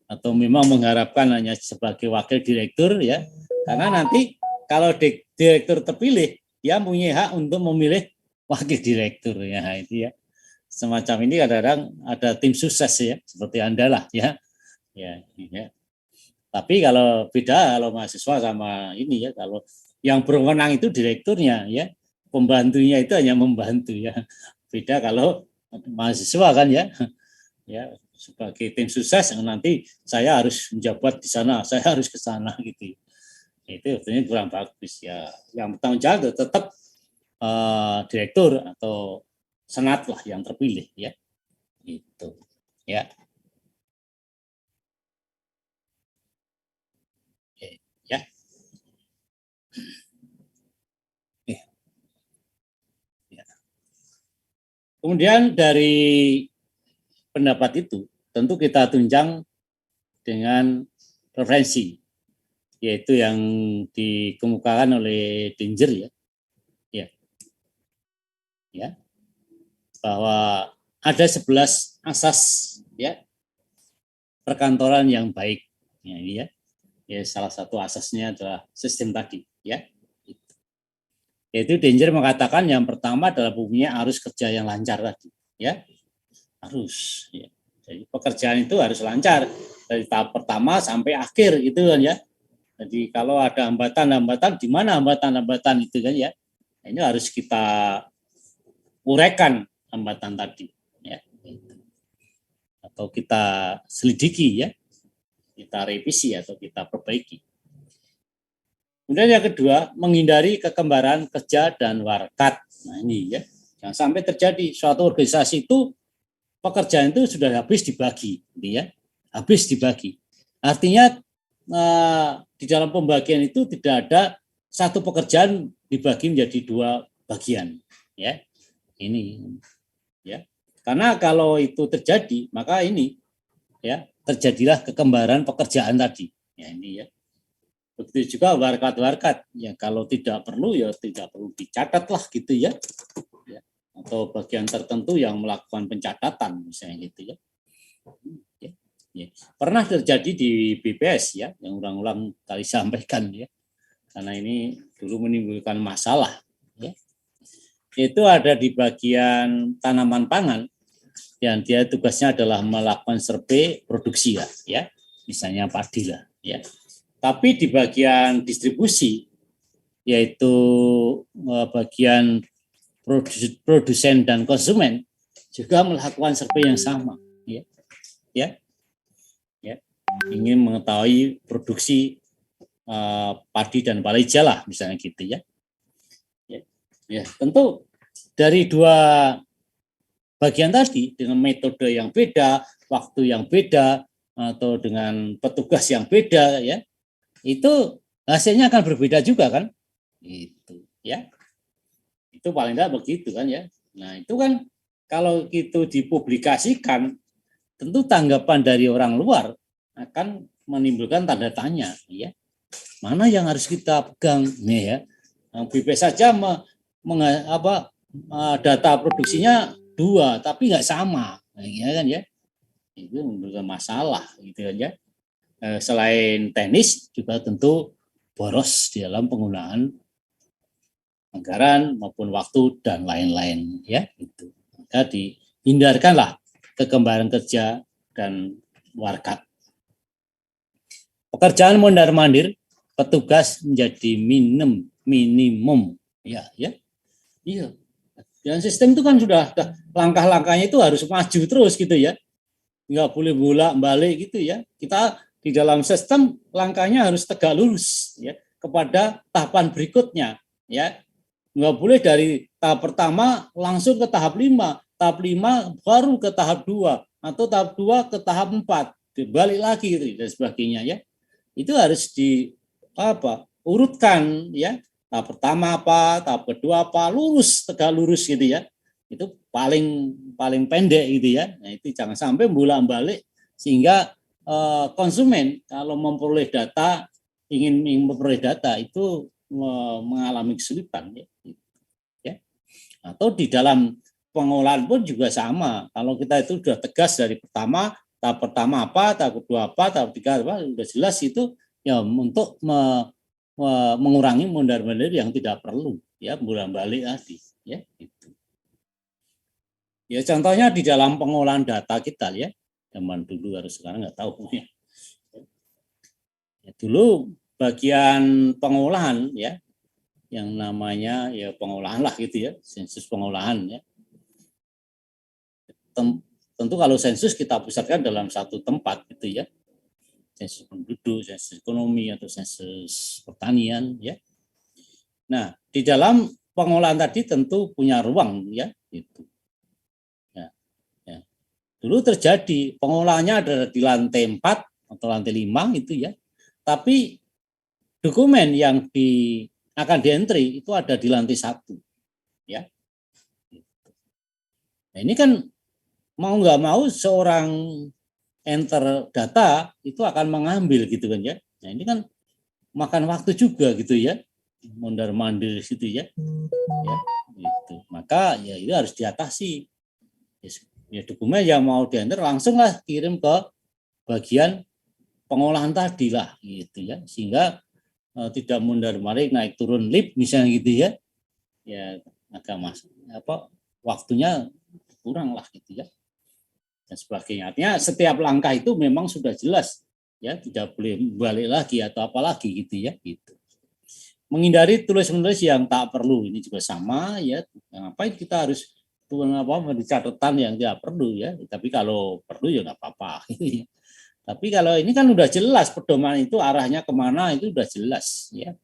atau memang mengharapkan hanya sebagai wakil direktur ya, karena nanti kalau direktur terpilih dia punya hak untuk memilih wakil direktur ya itu ya, semacam ini kadang-kadang ada tim sukses ya seperti Anda lah ya. Ya. Tapi kalau beda kalau mahasiswa sama ini ya, kalau yang berwenang itu direkturnya ya, pembantunya itu hanya membantu ya. Beda kalau mahasiswa kan ya, ya sebagai tim sukses nanti saya harus menjabat di sana, saya harus ke sana gitu. Itu artinya kurang bagus ya. Yang bertanggung jawab tetap direktur atau senat lah yang terpilih ya. Itu ya. Ya. Ya. Kemudian dari pendapat itu tentu kita tunjang dengan referensi, yaitu yang dikemukakan oleh Dinger ya, ya, ya, bahwa ada 11 asas ya perkantoran yang baik. Ya, ini ya. Ya, salah satu asasnya adalah sistem tadi ya. Yaitu Dinger mengatakan yang pertama adalah punya arus kerja yang lancar tadi ya. Harus ya. Jadi pekerjaan itu harus lancar dari tahap pertama sampai akhir gitu kan ya. Jadi kalau ada hambatan-hambatan, di mana hambatan-hambatan itu kan ya, ini harus kita uraikan hambatan tadi, ya, atau kita selidiki ya, kita revisi atau kita perbaiki. Kemudian yang kedua, menghindari kekembaran kerja dan warkat. Nah ini ya, jangan sampai terjadi suatu organisasi itu pekerjaan itu sudah habis dibagi, ya, habis dibagi. Artinya di dalam pembagian itu tidak ada satu pekerjaan dibagi menjadi dua bagian, ya. Ini ya. Karena kalau itu terjadi, maka ini ya, terjadilah kekembaran pekerjaan tadi. Ya ini ya. Begitu juga warkat-warkat. Ya kalau tidak perlu ya tidak perlu dicatat lah gitu ya. Ya. Atau bagian tertentu yang melakukan pencatatan misalnya gitu ya. Ya. Ya. Pernah terjadi di BPS ya, yang ulang-ulang kali sampaikan ya, karena ini dulu menimbulkan masalah ya. Itu ada di bagian tanaman pangan yang dia tugasnya adalah melakukan survei produksi lah ya, misalnya padi lah ya. Tapi di bagian distribusi, yaitu bagian produsen dan konsumen juga melakukan survei yang sama ya. Ya. Ya, ingin mengetahui produksi padi dan palawija lah misalnya gitu ya. Ya, tentu dari dua bagian tadi dengan metode yang beda, waktu yang beda, atau dengan petugas yang beda ya, itu hasilnya akan berbeda juga kan? Itu ya. Itu paling tidak begitu kan ya. Nah, itu kan kalau itu dipublikasikan, tentu tanggapan dari orang luar akan menimbulkan tanda tanya ya. Mana yang harus kita pegang nih ya. BPS saja data produksinya 2 tapi nggak sama, ya kan ya. Itu menimbulkan masalah gitu kan ya. Selain teknis juga tentu boros di dalam penggunaan anggaran maupun waktu dan lain-lain ya itu. Maka dihindarkanlah kekembaran kerja dan warkat. Pekerjaan mondar-mandir petugas menjadi minimum ya ya. Iya. Dan sistem itu kan sudah langkah-langkahnya itu harus maju terus gitu ya, nggak boleh bolak-balik gitu ya. Kita di dalam sistem langkahnya harus tegak lurus ya kepada tahapan berikutnya ya. Nggak boleh dari tahap pertama langsung ke tahap 5, tahap 5 baru ke tahap 2 atau tahap 2 ke tahap 4, balik lagi gitu, dan sebagainya ya. Itu harus urutkan ya. Tahap pertama apa, tahap kedua apa, lurus, tegak lurus gitu ya. Itu paling paling pendek gitu ya. Nah, itu jangan sampai bolak-balik sehingga konsumen kalau memperoleh data, ingin memperoleh data itu mengalami kesulitan ya. Atau di dalam pengolahan pun juga sama. Kalau kita itu sudah tegas dari tahap pertama apa, tahap kedua apa, tahap tiga apa, sudah jelas itu ya untuk mengurangi mondar-mandir yang tidak perlu ya, bolak-balik tadi ya gitu. Ya contohnya di dalam pengolahan data kita ya, zaman dulu harus sekarang nggak tahu ya. Dulu bagian pengolahan ya, yang namanya ya pengolahan lah gitu ya, sensus pengolahan ya. Tentu kalau sensus kita pusatkan dalam satu tempat gitu ya, sensus penduduk, sensus ekonomi atau sensus pertanian ya. Nah di dalam pengolahan tadi tentu punya ruang ya gitu. Ya. Dulu terjadi pengolahannya ada di lantai 4 atau lantai 5 itu ya, tapi dokumen yang akan di-entry itu ada di lantai 1 ya. Nah ini kan mau nggak mau seorang enter data itu akan mengambil gitu kan ya. Nah ini kan makan waktu juga gitu ya, mondar-mandir situ ya. Ya gitu. Maka ya itu harus diatasi. Ya dokumen yang mau dienter langsung lah kirim ke bagian pengolahan tadi lah gitu ya, sehingga tidak mondar-mandir naik turun lift misalnya gitu ya. Ya agak waktunya kurang lah gitu ya. Dan sebagainya. Artinya setiap langkah itu memang sudah jelas ya, tidak boleh balik lagi atau apa lagi gitu ya gitu. Menghindari tulis-menulis yang tak perlu, ini juga sama ya. Ngapain kita harus di catatan yang tidak perlu ya, tapi kalau perlu ya nggak apa-apa gitu ya. Tapi kalau ini kan udah jelas pedoman itu arahnya kemana, itu udah jelas ya.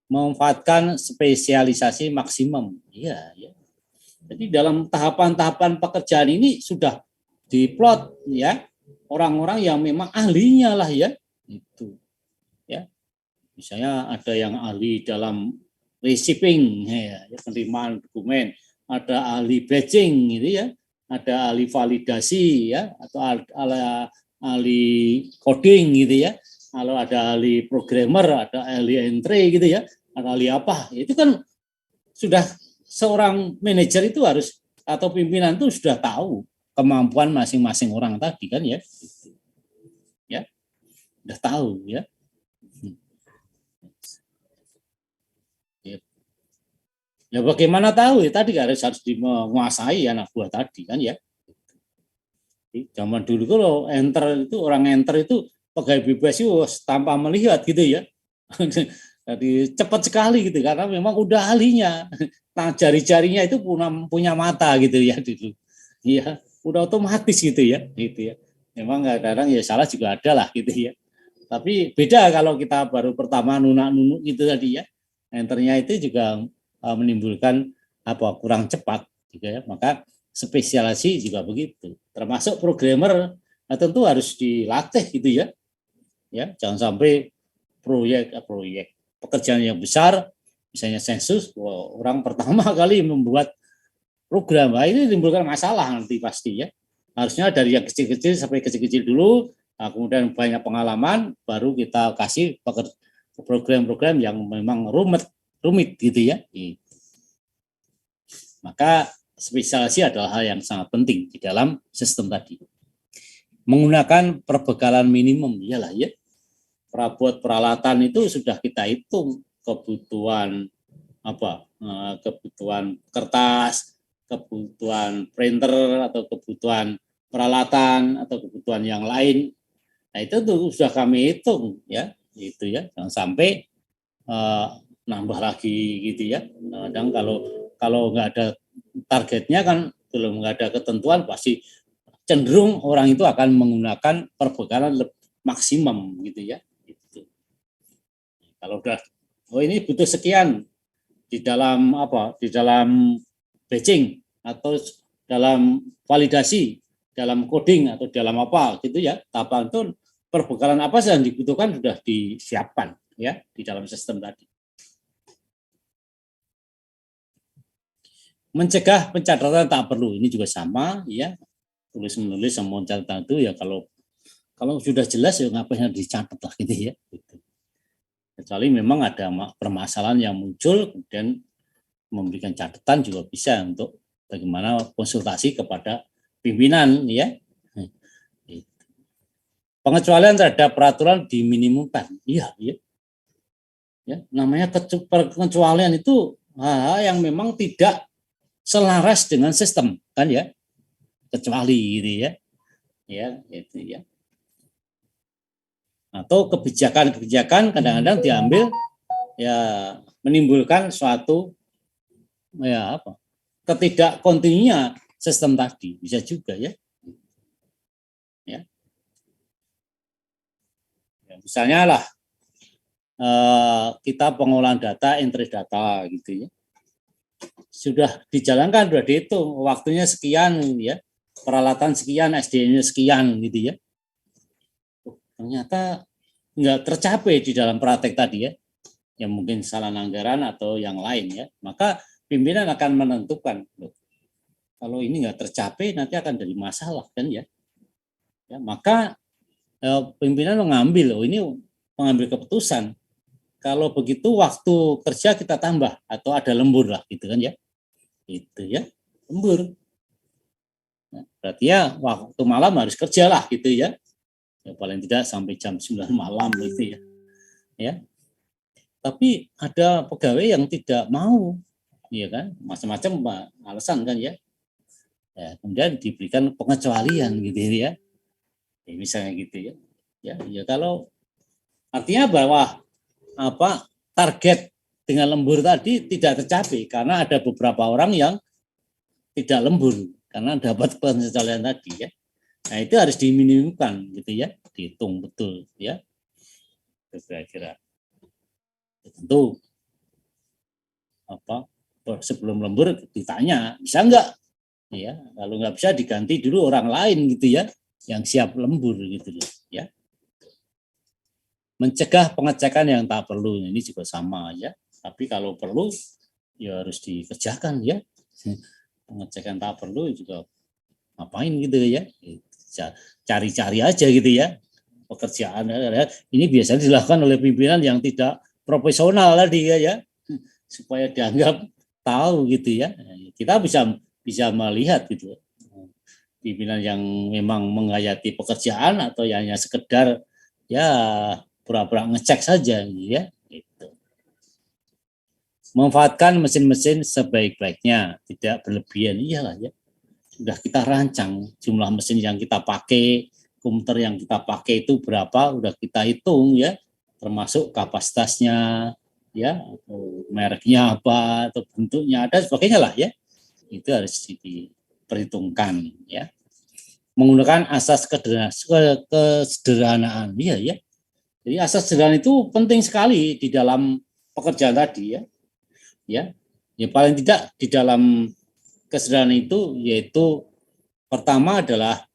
Memanfaatkan spesialisasi maksimum, iya ya. Jadi dalam tahapan-tahapan pekerjaan ini sudah diplot ya, orang-orang yang memang ahlinya lah ya, itu ya. Misalnya ada yang ahli dalam receiving ya, penerimaan dokumen, ada ahli batching gitu ya, ada ahli validasi ya, atau ahli coding gitu ya, kalau ada ahli programmer, ada ahli entry gitu ya, ada ahli apa, itu kan sudah seorang manajer itu harus atau pimpinan itu sudah tahu kemampuan masing-masing orang tadi kan ya, ya sudah tahu ya. Ya bagaimana tahu ya, tadi harus menguasai anak buah tadi kan ya. Zaman dulu kalau enter itu orang enter itu pegawai bebas itu tanpa melihat gitu ya. Jadi cepat sekali gitu karena memang udah ahlinya. Nah, jari-jarinya itu punya mata gitu ya dulu. Iya, udah otomatis gitu ya, gitu ya. Memang kadang-kadang ya salah juga ada lah gitu ya. Tapi beda kalau kita baru pertama nunak-nunuk gitu tadi ya. Enternya itu juga menimbulkan kurang cepat gitu ya. Maka spesialisasi juga begitu. Termasuk programmer tentu harus dilatih gitu ya. Ya, jangan sampai proyek pekerjaan yang besar, misalnya sensus, orang pertama kali membuat program, ini menimbulkan masalah nanti pasti ya. Harusnya dari yang kecil-kecil sampai kecil-kecil dulu, nah, kemudian banyak pengalaman, baru kita kasih program-program yang memang rumit gitu ya. Maka spesialisasi adalah hal yang sangat penting di dalam sistem tadi. Menggunakan perbekalan minimum, iyalah ya. Perabot peralatan itu sudah kita hitung kebutuhan kebutuhan kertas, kebutuhan printer atau kebutuhan peralatan atau kebutuhan yang lain. Nah itu tuh sudah kami hitung ya, itu ya, jangan sampai nambah lagi gitu ya. Kadang kalau nggak ada targetnya kan belum nggak ada ketentuan, pasti cenderung orang itu akan menggunakan perbekalan maksimum gitu ya. Gitu. Kalau udah, oh ini butuh sekian di dalam apa? Di dalam batching atau dalam validasi, dalam coding atau dalam apa gitu ya. Tahapan itu perbekalan apa saja yang dibutuhkan sudah disiapkan ya di dalam sistem tadi. Mencegah pencatatan tak perlu, ini juga sama ya. Tulis menulis sama catatan itu ya kalau sudah jelas ya ngapain dicatat lah gitu ya. Gitu. Kecuali memang ada permasalahan yang muncul kemudian memberikan catatan juga bisa untuk bagaimana konsultasi kepada pimpinan ya. Pengecualian terhadap peraturan diminimumkan. Iya, iya. Ya, namanya pengecualian itu hal yang memang tidak selaras dengan sistem kan ya. Kecuali gitu ya. Ya, itu ya. Atau kebijakan-kebijakan kadang-kadang diambil ya menimbulkan suatu ya apa? Ketidakkontinunya sistem tadi bisa juga ya. Ya. Ya misalnya lah kita pengolahan data, entry data gitu ya. Sudah dijalankan, sudah dihitung waktunya sekian ya, peralatan sekian, SDM-nya sekian gitu ya. Ternyata nggak tercapai di dalam praktek tadi ya, yang mungkin salah anggaran atau yang lain ya, maka pimpinan akan menentukan loh, kalau ini nggak tercapai nanti akan jadi masalah kan ya. Ya maka pimpinan mengambil, oh ini mengambil keputusan. Kalau begitu waktu kerja kita tambah atau ada lembur lah gitu kan ya. Itu ya, lembur. Nah, berarti ya waktu malam harus kerja lah gitu ya. Ya paling tidak sampai jam 9 malam gitu ya. Ya. Tapi ada pegawai yang tidak mau, ya kan, macam-macam alasan kan ya. Ya, kemudian diberikan pengecualian gitu ya. Ya misalnya gitu ya. Ya kalau artinya bahwa apa target dengan lembur tadi tidak tercapai karena ada beberapa orang yang tidak lembur karena dapat pengecualian tadi ya. Nah itu harus diminimumkan gitu ya, dihitung betul ya. Kira-kira tentu apa sebelum lembur ditanya bisa enggak ya, kalau nggak bisa diganti dulu orang lain gitu ya yang siap lembur gitu ya. Mencegah pengecekan yang tak perlu ini juga sama ya, tapi kalau perlu ya harus dikerjakan ya. Pengecekan tak perlu juga ngapain gitu ya, cari-cari aja gitu ya pekerjaan. Ini biasanya dilakukan oleh pimpinan yang tidak profesional tadi ya, supaya dianggap tahu gitu ya. Kita bisa melihat gitu pimpinan yang memang menghayati pekerjaan atau yang hanya sekedar ya pura-pura ngecek saja gitu ya. Gitu. Memanfaatkan mesin-mesin sebaik-baiknya, tidak berlebihan, iyalah ya. Sudah kita rancang jumlah mesin yang kita pakai, komputer yang kita pakai itu berapa, udah kita hitung ya, termasuk kapasitasnya, ya, atau mereknya apa, atau bentuknya ada sebagainya lah ya. Itu harus diperhitungkan ya. Menggunakan asas kesederhanaan, iya ya. Jadi asas sederhana itu penting sekali di dalam pekerjaan tadi ya. Ya paling tidak di dalam kesederhanaan itu yaitu pertama adalah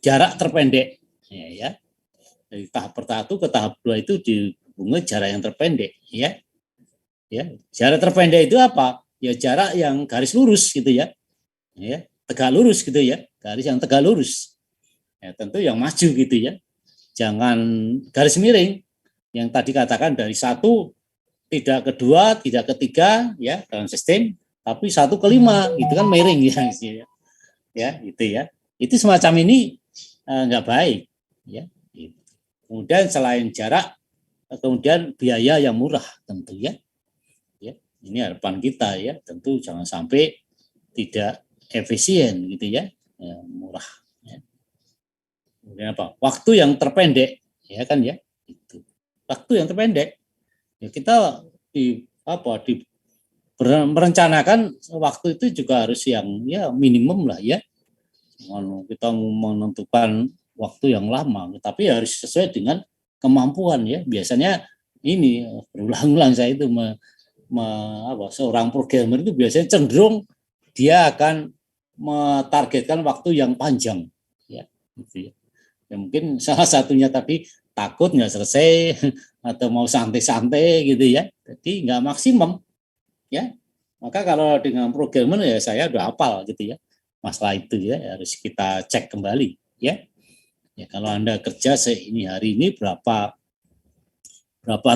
jarak terpendek ya. Dari tahap pertama ke tahap 2 itu dihubungi jarak yang terpendek ya. Jarak terpendek itu apa? Ya jarak yang garis lurus gitu ya. Tegak lurus gitu ya, garis yang tegak lurus. Ya, tentu yang maju gitu ya. Jangan garis miring yang tadi katakan dari 1 tidak kedua, tidak ketiga ya dalam sistem, tapi 1 ke 5 itu kan miring ya, itu ya. Itu semacam ini enggak baik ya. Kemudian selain jarak, kemudian biaya yang murah tentu ya. Ini harapan kita ya, tentu jangan sampai tidak efisien gitu ya, murah. Ya. Kemudian apa? Waktu yang terpendek ya kan ya. Itu. Waktu yang terpendek. Ya kita merencanakan waktu itu juga harus yang ya minimum lah ya. Kita menentukan waktu yang lama, tapi harus sesuai dengan kemampuan ya. Biasanya ini berulang-ulang saya itu seorang programmer itu biasanya cenderung dia akan mentargetkan waktu yang panjang ya, gitu ya. Ya mungkin salah satunya tadi takut nggak selesai atau mau santai-santai gitu ya, jadi nggak maksimum ya. Maka kalau dengan programmer ya saya udah hafal gitu ya masalah itu ya, harus kita cek kembali ya. Ya kalau Anda kerja ini hari ini berapa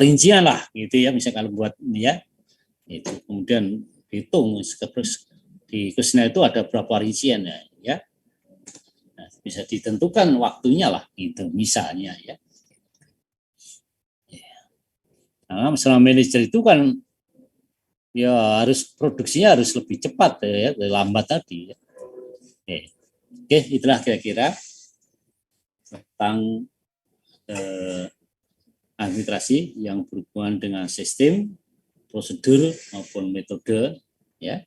rincian lah gitu ya, misalnya kalau buat ini ya, itu kemudian hitung terus di kuesioner itu ada berapa rincian ya. Nah, bisa ditentukan waktunya lah gitu misalnya ya. Nah, masalah manajer itu kan ya harus produksinya harus lebih cepat ya, lambat tadi ya. Oke, itulah kira-kira tentang administrasi yang berhubungan dengan sistem, prosedur maupun metode ya.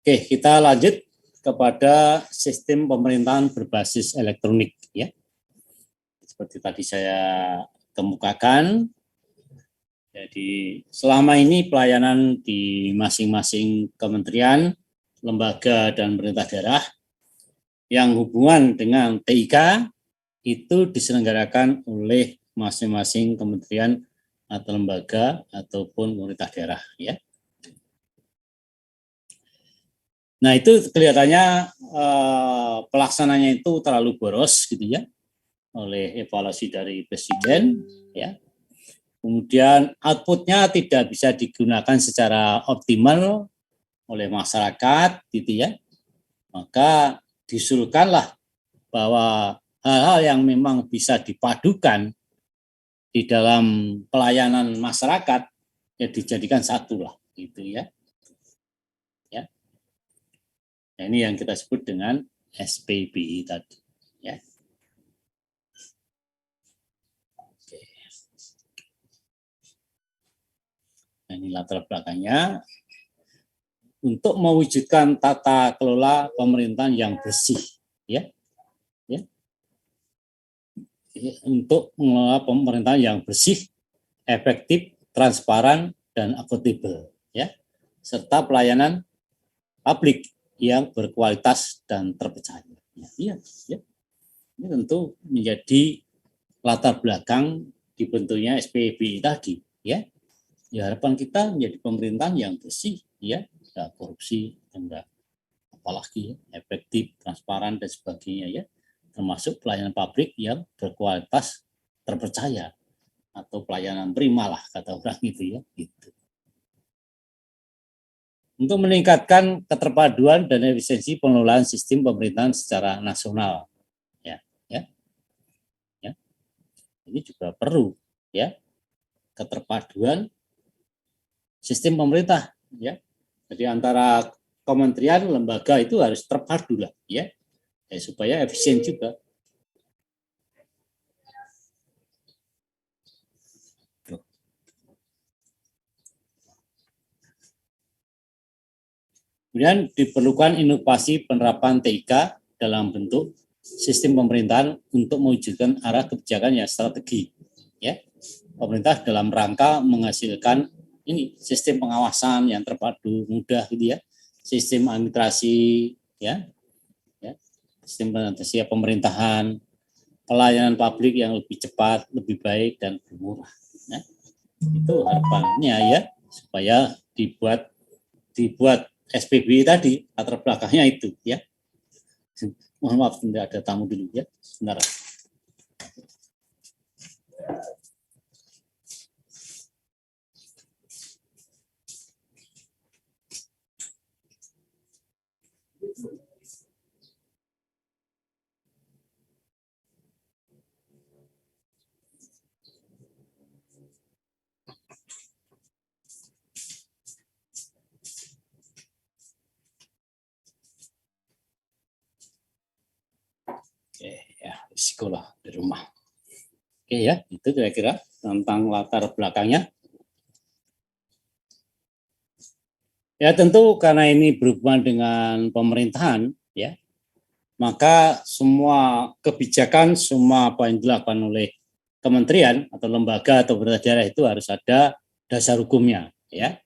Oke, kita lanjut kepada sistem pemerintahan berbasis elektronik ya. Seperti tadi saya kemukakan, jadi selama ini pelayanan di masing-masing kementerian, lembaga dan pemerintah daerah yang hubungan dengan TIK itu diselenggarakan oleh masing-masing kementerian atau lembaga ataupun pemerintah daerah ya. Nah itu kelihatannya pelaksananya itu terlalu boros gitu ya oleh evaluasi dari presiden ya. Kemudian outputnya tidak bisa digunakan secara optimal oleh masyarakat gitu ya. Maka diusulkanlah bahwa hal-hal yang memang bisa dipadukan di dalam pelayanan masyarakat ya dijadikan satu lah gitu ya. Nah, ini yang kita sebut dengan SPBI tadi. Ya. Oke. Nah, ini latar belakangnya untuk mewujudkan tata kelola pemerintahan yang bersih, ya, ya. Untuk mengelola pemerintahan yang bersih, efektif, transparan, dan akuntabel, ya, serta pelayanan publik yang berkualitas dan terpercaya. Ya, ya. Ini tentu menjadi latar belakang dibentuknya SPBI tadi, ya. Ya harapan kita menjadi pemerintahan yang bersih, ya, tidak korupsi, enggak apalagi ya, efektif, transparan dan sebagainya ya, termasuk pelayanan publik yang berkualitas terpercaya atau pelayanan prima lah kata orang itu ya, gitu. Untuk meningkatkan keterpaduan dan efisiensi pengelolaan sistem pemerintahan secara nasional, ya, ya, ya. Ini juga perlu ya keterpaduan sistem pemerintah ya. Jadi antara kementerian lembaga itu harus terpadu lah ya, supaya efisien juga. Kemudian diperlukan inovasi penerapan TIK dalam bentuk sistem pemerintahan untuk mewujudkan arah kebijakan yang strategi. Ya, pemerintah dalam rangka menghasilkan ini sistem pengawasan yang terpadu, mudah gitu ya, sistem administrasi ya, sistem administrasi pemerintahan, pelayanan publik yang lebih cepat, lebih baik dan lebih murah. Ya. Itu harapannya ya, supaya dibuat SPBI tadi, latar belakangnya itu ya. Mohon maaf, tidak ada tamu dulu ya, sebentar. Oke, ya sekolah di rumah. Oke ya, itu kira-kira tentang latar belakangnya. Ya tentu karena ini berhubungan dengan pemerintahan, ya, maka semua kebijakan, semua apa yang dilakukan oleh kementerian atau lembaga atau pemerintah daerah itu harus ada dasar hukumnya, ya,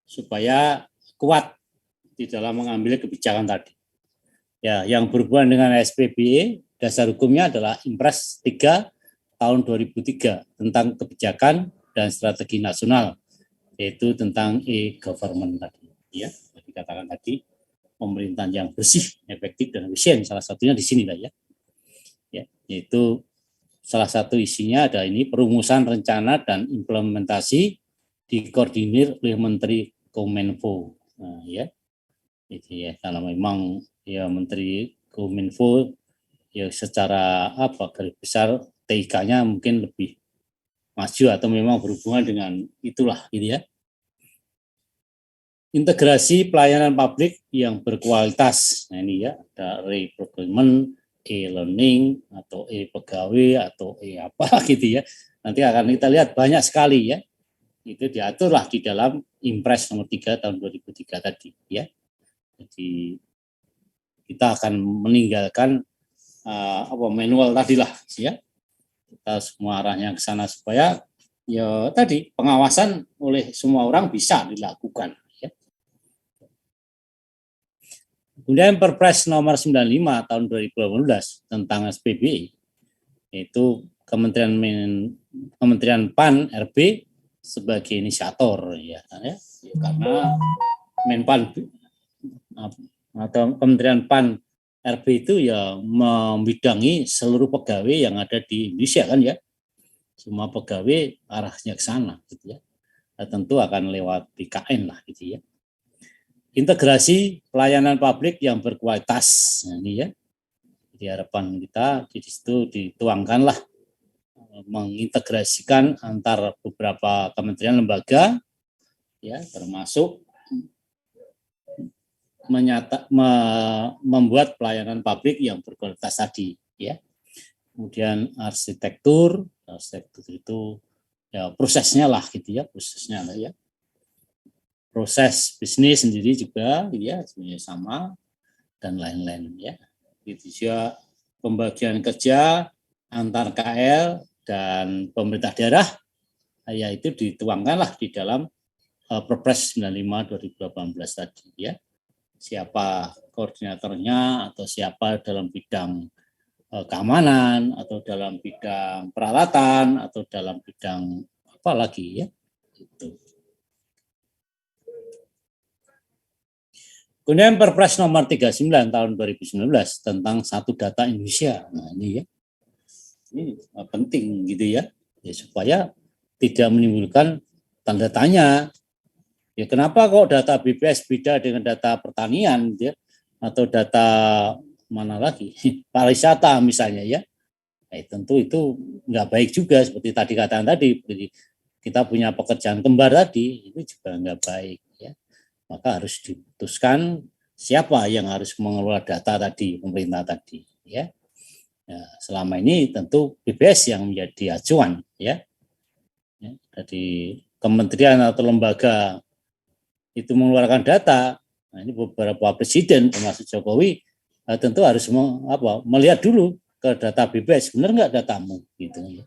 supaya kuat di dalam mengambil kebijakan tadi. Ya, yang berhubungan dengan SPBE, dasar hukumnya adalah Impres 3 tahun 2003 tentang kebijakan dan strategi nasional, yaitu tentang e-government tadi. Ya, dikatakan tadi pemerintahan yang bersih, efektif dan efisien. Salah satunya di sini lah ya. Ya, yaitu salah satu isinya ada ini perumusan rencana dan implementasi dikoordinir oleh Menteri Kominfo. Nah, ya. Jadi ya kalau memang ya Menteri Kominfo ya secara apa garis besar TIK-nya mungkin lebih maju atau memang berhubungan dengan itulah gitu ya. Integrasi pelayanan publik yang berkualitas. Nah ini ya, ada e-procurement, e-learning, atau e-pegawai, atau e-apa gitu ya. Nanti akan kita lihat banyak sekali ya. Itu diaturlah di dalam Impres nomor 3 tahun 2003 tadi ya. Jadi kita akan meninggalkan manual tadilah ya. Kita semua arahnya ke sana supaya ya tadi pengawasan oleh semua orang bisa dilakukan. Kemudian Perpres nomor 95 tahun 2018 tentang SPBE, yaitu Kementerian PAN RB sebagai inisiator ya, karena Menpan atau Kementerian PAN RB itu ya membidangi seluruh pegawai yang ada di Indonesia kan ya, semua pegawai arahnya ke sana gitu ya, nah, tentu akan lewat BKN lah gitu ya. Integrasi pelayanan publik yang berkualitas. Nah, ini ya. Jadi harapan kita di situ dituangkanlah mengintegrasikan antar beberapa kementerian lembaga ya termasuk membuat pelayanan publik yang berkualitas tadi ya. Kemudian arsitektur itu ya prosesnya lah gitu ya, prosesnya lah ya. Proses bisnis sendiri juga ya sebenarnya sama dan lain-lain ya. Itu juga pembagian kerja antar KL dan pemerintah daerah yaitu dituangkanlah di dalam Perpres 95 2018 tadi ya. Siapa koordinatornya atau siapa dalam bidang keamanan atau dalam bidang peralatan atau dalam bidang apa lagi ya. Itu. Kemudian Perpres nomor 39 tahun 2019 tentang satu data Indonesia. Nah ini ya, ini penting gitu ya, supaya tidak menimbulkan tanda tanya. Ya kenapa kok data BPS beda dengan data pertanian gitu ya, atau data mana lagi pariwisata misalnya ya. Tentu itu nggak baik juga seperti tadi katakan tadi. Jadi kita punya pekerjaan kembar tadi itu juga nggak baik ya. Maka harus diputuskan siapa yang harus mengelola data tadi, pemerintah tadi ya. Ya selama ini tentu BPS yang menjadi acuan ya. Jadi kementerian atau lembaga itu mengeluarkan data, nah ini beberapa presiden termasuk Jokowi tentu harus melihat dulu ke data BPS, benar nggak datamu gitu ya.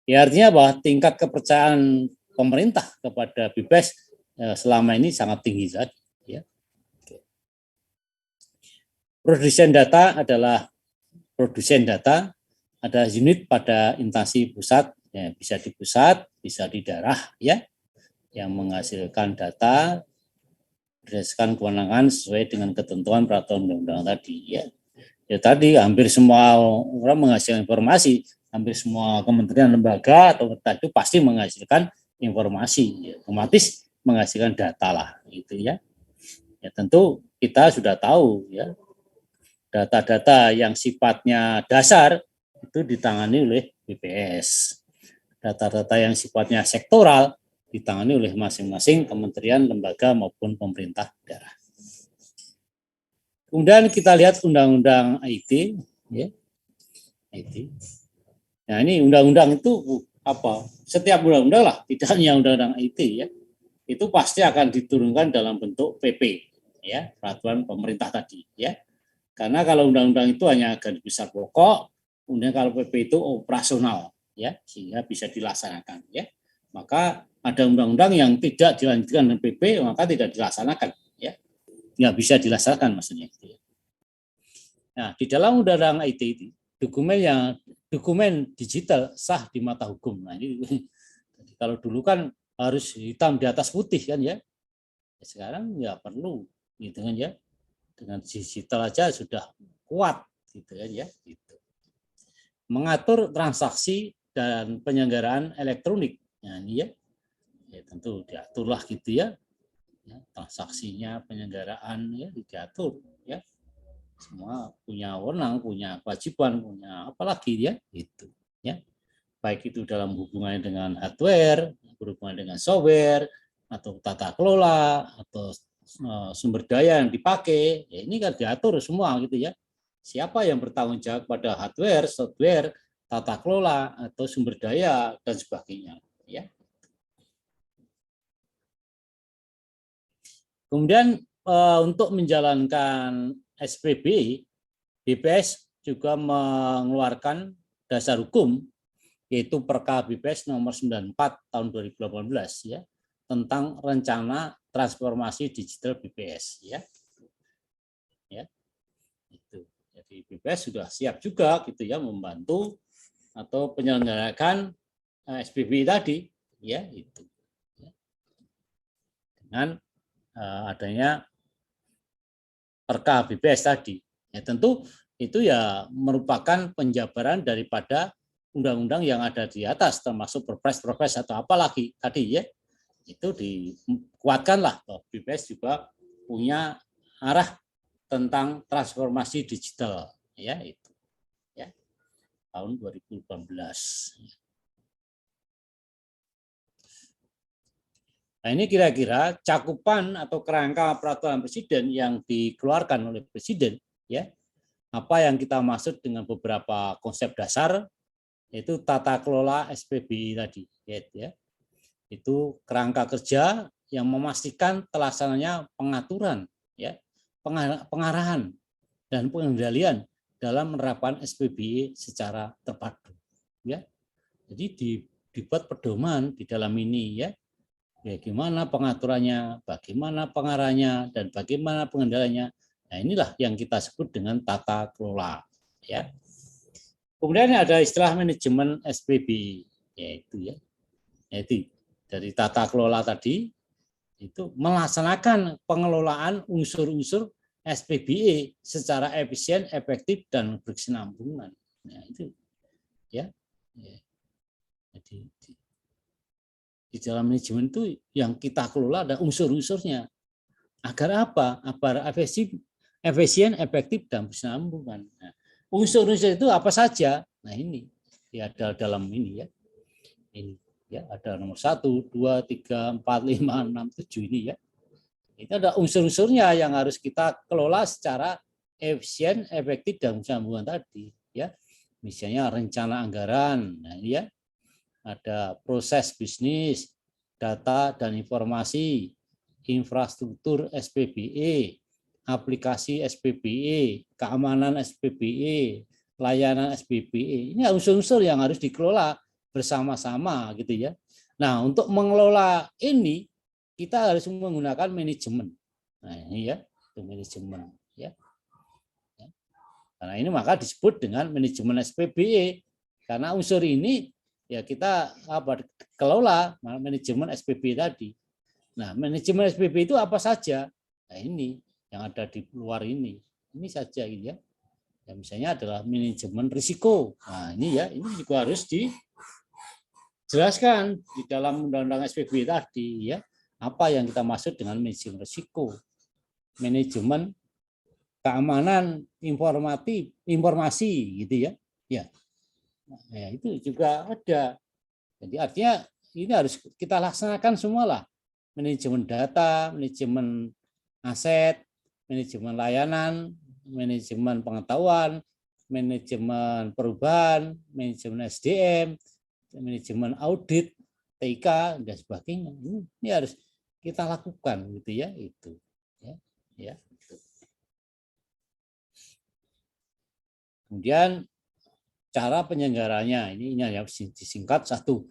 Ya artinya bahwa tingkat kepercayaan pemerintah kepada BPS selama ini sangat tinggi saja ya. Produsen data adalah produsen data, ada unit pada instansi pusat, ya, bisa di pusat, bisa di daerah, ya, yang menghasilkan data berdasarkan kewenangan sesuai dengan ketentuan peraturan undang-undang tadi, ya. Ya tadi hampir semua orang menghasilkan informasi, hampir semua kementerian lembaga atau itu pasti menghasilkan informasi, ya, otomatis menghasilkan data lah, gitu ya. Ya tentu kita sudah tahu, ya. Data-data yang sifatnya dasar itu ditangani oleh BPS. Data-data yang sifatnya sektoral ditangani oleh masing-masing kementerian, lembaga maupun pemerintah daerah. Kemudian kita lihat Undang-Undang IT ya. Itu. Nah, ini undang-undang itu apa? Setiap undang-undang lah, tidak hanya undang-undang IT ya. Itu pasti akan diturunkan dalam bentuk PP ya, peraturan pemerintah tadi ya. Karena kalau undang-undang itu hanya garis besar pokok, kemudian kalau PP itu operasional ya, sehingga bisa dilaksanakan ya. Maka ada undang-undang yang tidak dilanjutkan dengan PP maka tidak dilaksanakan ya. Nggak bisa dilaksanakan maksudnya itu ya. Nah, di dalam undang-undang IT itu dokumen digital sah di mata hukum. Nah, ini kalau dulu kan harus hitam di atas putih kan ya. Sekarang nggak perlu gitu kan ya. Dengan digital aja sudah kuat gitu kan ya. Gitu. Mengatur transaksi dan penyelenggaraan elektronik. Nah, ini ya. Ya tentu diaturlah gitu ya. Ya, transaksinya, penyelenggaraan ya diatur ya. Semua punya wewenang, punya kewajiban, punya apalagi ya itu ya. Baik itu dalam hubungannya dengan hardware, berhubungan dengan software, atau tata kelola, atau sumber daya yang dipakai, ya ini kan diatur semua gitu ya. Siapa yang bertanggung jawab pada hardware, software, tata kelola, atau sumber daya, dan sebagainya. Ya. Kemudian untuk menjalankan SPB, BPS juga mengeluarkan dasar hukum yaitu Perka BPS nomor 94 tahun 2018 ya tentang rencana transformasi digital BPS ya. Ya. Itu. Jadi BPS sudah siap juga gitu ya membantu atau penyelenggaraan SPB tadi ya itu. Ya. Dengan adanya Perka BPS tadi. Ya tentu itu ya merupakan penjabaran daripada undang-undang yang ada di atas termasuk perpres atau apalagi tadi ya itu dikuatkanlah bahwa BPS juga punya arah tentang transformasi digital ya itu ya tahun 2018. Nah, ini kira-kira cakupan atau kerangka peraturan presiden yang dikeluarkan oleh presiden ya. Apa yang kita maksud dengan beberapa konsep dasar yaitu tata kelola SPBI tadi ya. Itu kerangka kerja yang memastikan terlaksananya pengaturan ya, pengarahan dan pengendalian dalam menerapkan SPBI secara terpadu ya. Jadi dibuat pedoman di dalam ini ya. Bagaimana pengaturannya, bagaimana pengarahnya, dan bagaimana pengendaliannya. Nah, inilah yang kita sebut dengan tata kelola. Ya. Kemudian ada istilah manajemen SPBI, yaitu dari tata kelola tadi itu melaksanakan pengelolaan unsur-unsur SPBI secara efisien, efektif, dan berkesinambungan. Nah, itu ya. Jadi di dalam manajemen itu yang kita kelola ada unsur-unsurnya. Agar apa? Agar efisien, efektif, dan berkesinambungan. Nah, unsur-unsur itu apa saja? Nah ini ya ada dalam ini ya. Ini ya ada nomor 1, 2, 3, 4, 5, 6, 7 ini ya. Itu ada unsur-unsurnya yang harus kita kelola secara efisien, efektif, dan berkesinambungan tadi ya. Misalnya rencana anggaran, nah ini ya. Ada proses bisnis, data dan informasi, infrastruktur SPBE, aplikasi SPBE, keamanan SPBE, layanan SPBE. Ini unsur-unsur yang harus dikelola bersama-sama gitu ya. Nah, untuk mengelola ini kita harus menggunakan manajemen. Nah, ini ya, itu manajemen ya. Karena ini maka disebut dengan manajemen SPBE karena unsur ini ya kita kelola manajemen SPB tadi. Nah, manajemen SPB itu apa saja? Nah, ini yang ada di luar ini. Ini saja gitu ya. Ya misalnya adalah manajemen risiko. Nah, ini ya, ini juga harus dijelaskan di dalam undang-undang SPB tadi ya. Apa yang kita maksud dengan manajemen risiko? Manajemen keamanan informasi gitu ya. Ya. Nah, itu juga ada. Jadi artinya ini harus kita laksanakan semualah. Manajemen data, manajemen aset, manajemen layanan, manajemen pengetahuan, manajemen perubahan, manajemen SDM, manajemen audit, TIK dan sebagainya. Ini harus kita lakukan gitu ya, itu. Ya. Kemudian cara penyelenggaranya ini ya disingkat satu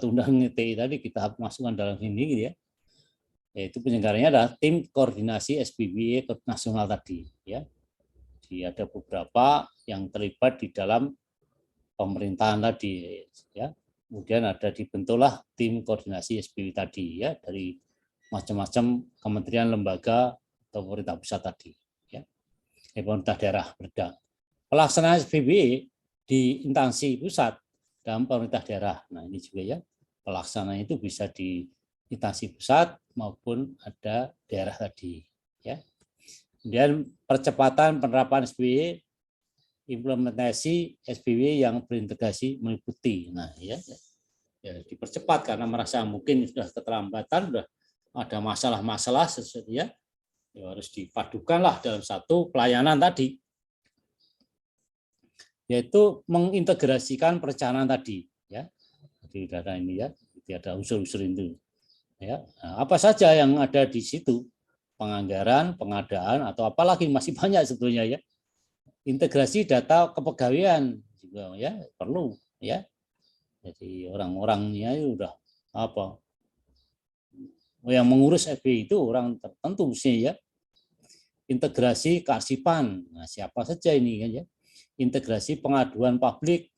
undang TI tadi kita masukkan dalam sini gitu ya. Yaitu penyelenggaranya adalah tim koordinasi SPBE nasional tadi ya. Jadi ada beberapa yang terlibat di dalam pemerintahan tadi ya. Kemudian ada dibentuklah tim koordinasi SPBE tadi ya dari macam-macam kementerian, lembaga atau pemerintah pusat tadi ya. Pemerintah daerah berda. Pelaksanaan SPBE di instansi pusat dan pemerintah daerah. Nah, ini juga ya. Pelaksanaan itu bisa di instansi pusat maupun ada daerah tadi ya. Kemudian percepatan penerapan SPBE, implementasi SPBE yang berintegrasi meliputi. Nah, ya dipercepat karena merasa mungkin sudah keterlambatan, sudah ada masalah-masalah sesuatu ya harus dipadukanlah dalam satu pelayanan tadi, yaitu mengintegrasikan perencanaan tadi ya. Jadi ada ini ya, ada unsur-unsur itu ya. Nah, apa saja yang ada di situ, penganggaran, pengadaan atau apalagi masih banyak sebetulnya ya. Integrasi data kepegawaian juga ya perlu ya. Jadi orang-orangnya itu udah apa yang mengurus FB itu orang tertentu sih ya. Integrasi kearsipan, nah, siapa saja ini kan ya. Integrasi pengaduan publik,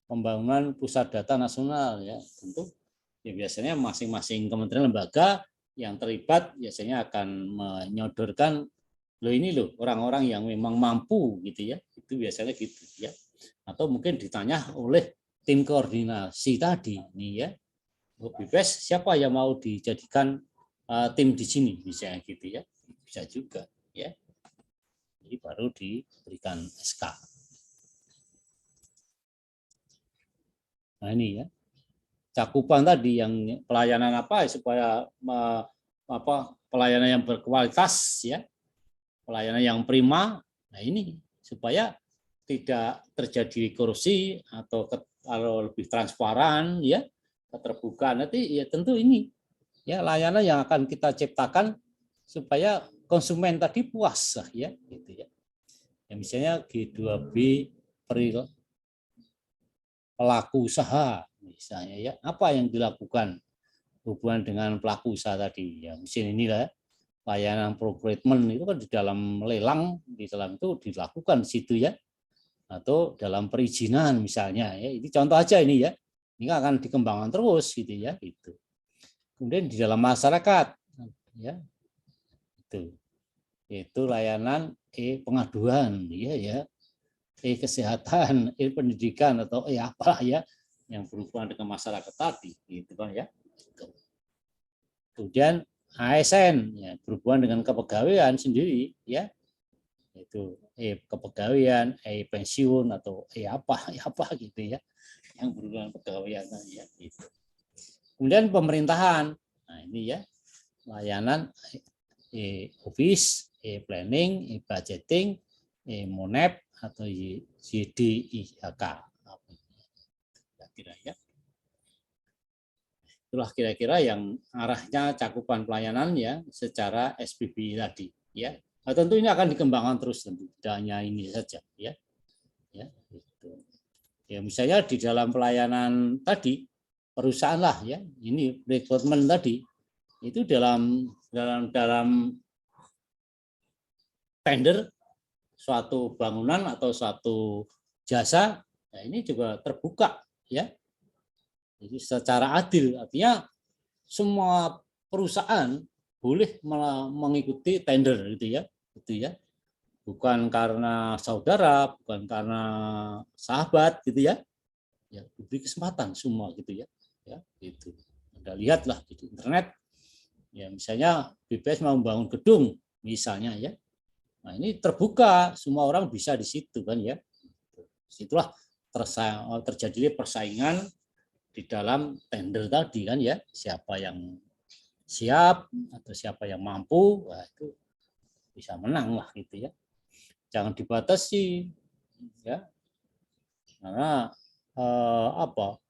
pembangunan pusat data nasional ya, tentu ya biasanya masing-masing kementerian lembaga yang terlibat biasanya akan menyodorkan loh ini loh orang-orang yang memang mampu gitu ya, itu biasanya gitu ya, atau mungkin ditanya oleh tim koordinasi tadi nih ya, BPS siapa yang mau dijadikan tim di sini misalnya gitu ya, bisa juga ya, jadi baru diberikan SK. Nah ini ya, cakupan tadi yang pelayanan apa supaya pelayanan yang berkualitas ya, pelayanan yang prima. Nah ini supaya tidak terjadi korupsi atau kalau lebih transparan ya, keterbukaan nanti ya tentu ini ya layanan yang akan kita ciptakan supaya konsumen tadi puas ya gitu ya. Ya misalnya G2B pelaku usaha misalnya ya, apa yang dilakukan hubungan dengan pelaku usaha tadi ya, mesin inilah layanan procurement itu kan di dalam lelang, di dalam itu dilakukan di situ ya, atau dalam perizinan misalnya ya, ini contoh aja ini ya, ini akan dikembangkan terus gitu ya itu. Kemudian di dalam masyarakat ya itu layanan pengaduan ya kesehatan, pendidikan atau apa ya yang berhubungan dengan masyarakat tadi gitu kan ya. Kemudian ASN ya berhubungan dengan kepegawaian sendiri ya, itu kepegawaian, pensiun atau apa gitu ya yang berhubungan kepegawaian ya gitu. Kemudian pemerintahan, nah ini ya layanan office, planning, budgeting, monep atau YDIHK. Kira-kira itulah kira-kira yang arahnya cakupan pelayanan ya secara SPB tadi ya. Nah, tentu ini akan dikembangkan terus, tentu tidak hanya ini saja ya. Ya, gitu. Ya misalnya di dalam pelayanan tadi perusahaan lah ya, ini rekrutmen tadi itu dalam tender suatu bangunan atau suatu jasa, nah ini juga terbuka ya. Jadi secara adil, artinya semua perusahaan boleh mengikuti tender gitu ya. Bukan karena saudara, bukan karena sahabat gitu ya. Ya, diberi kesempatan semua gitu ya. Ya, gitu. Anda lihatlah di internet ya, misalnya BPS mau membangun gedung misalnya ya. Nah, ini terbuka, semua orang bisa di situ kan ya. Situlah terjadi persaingan di dalam tender tadi kan ya, siapa yang siap atau siapa yang mampu, wah itu bisa menang lah gitu ya. Jangan dibatasi ya, Karena apa?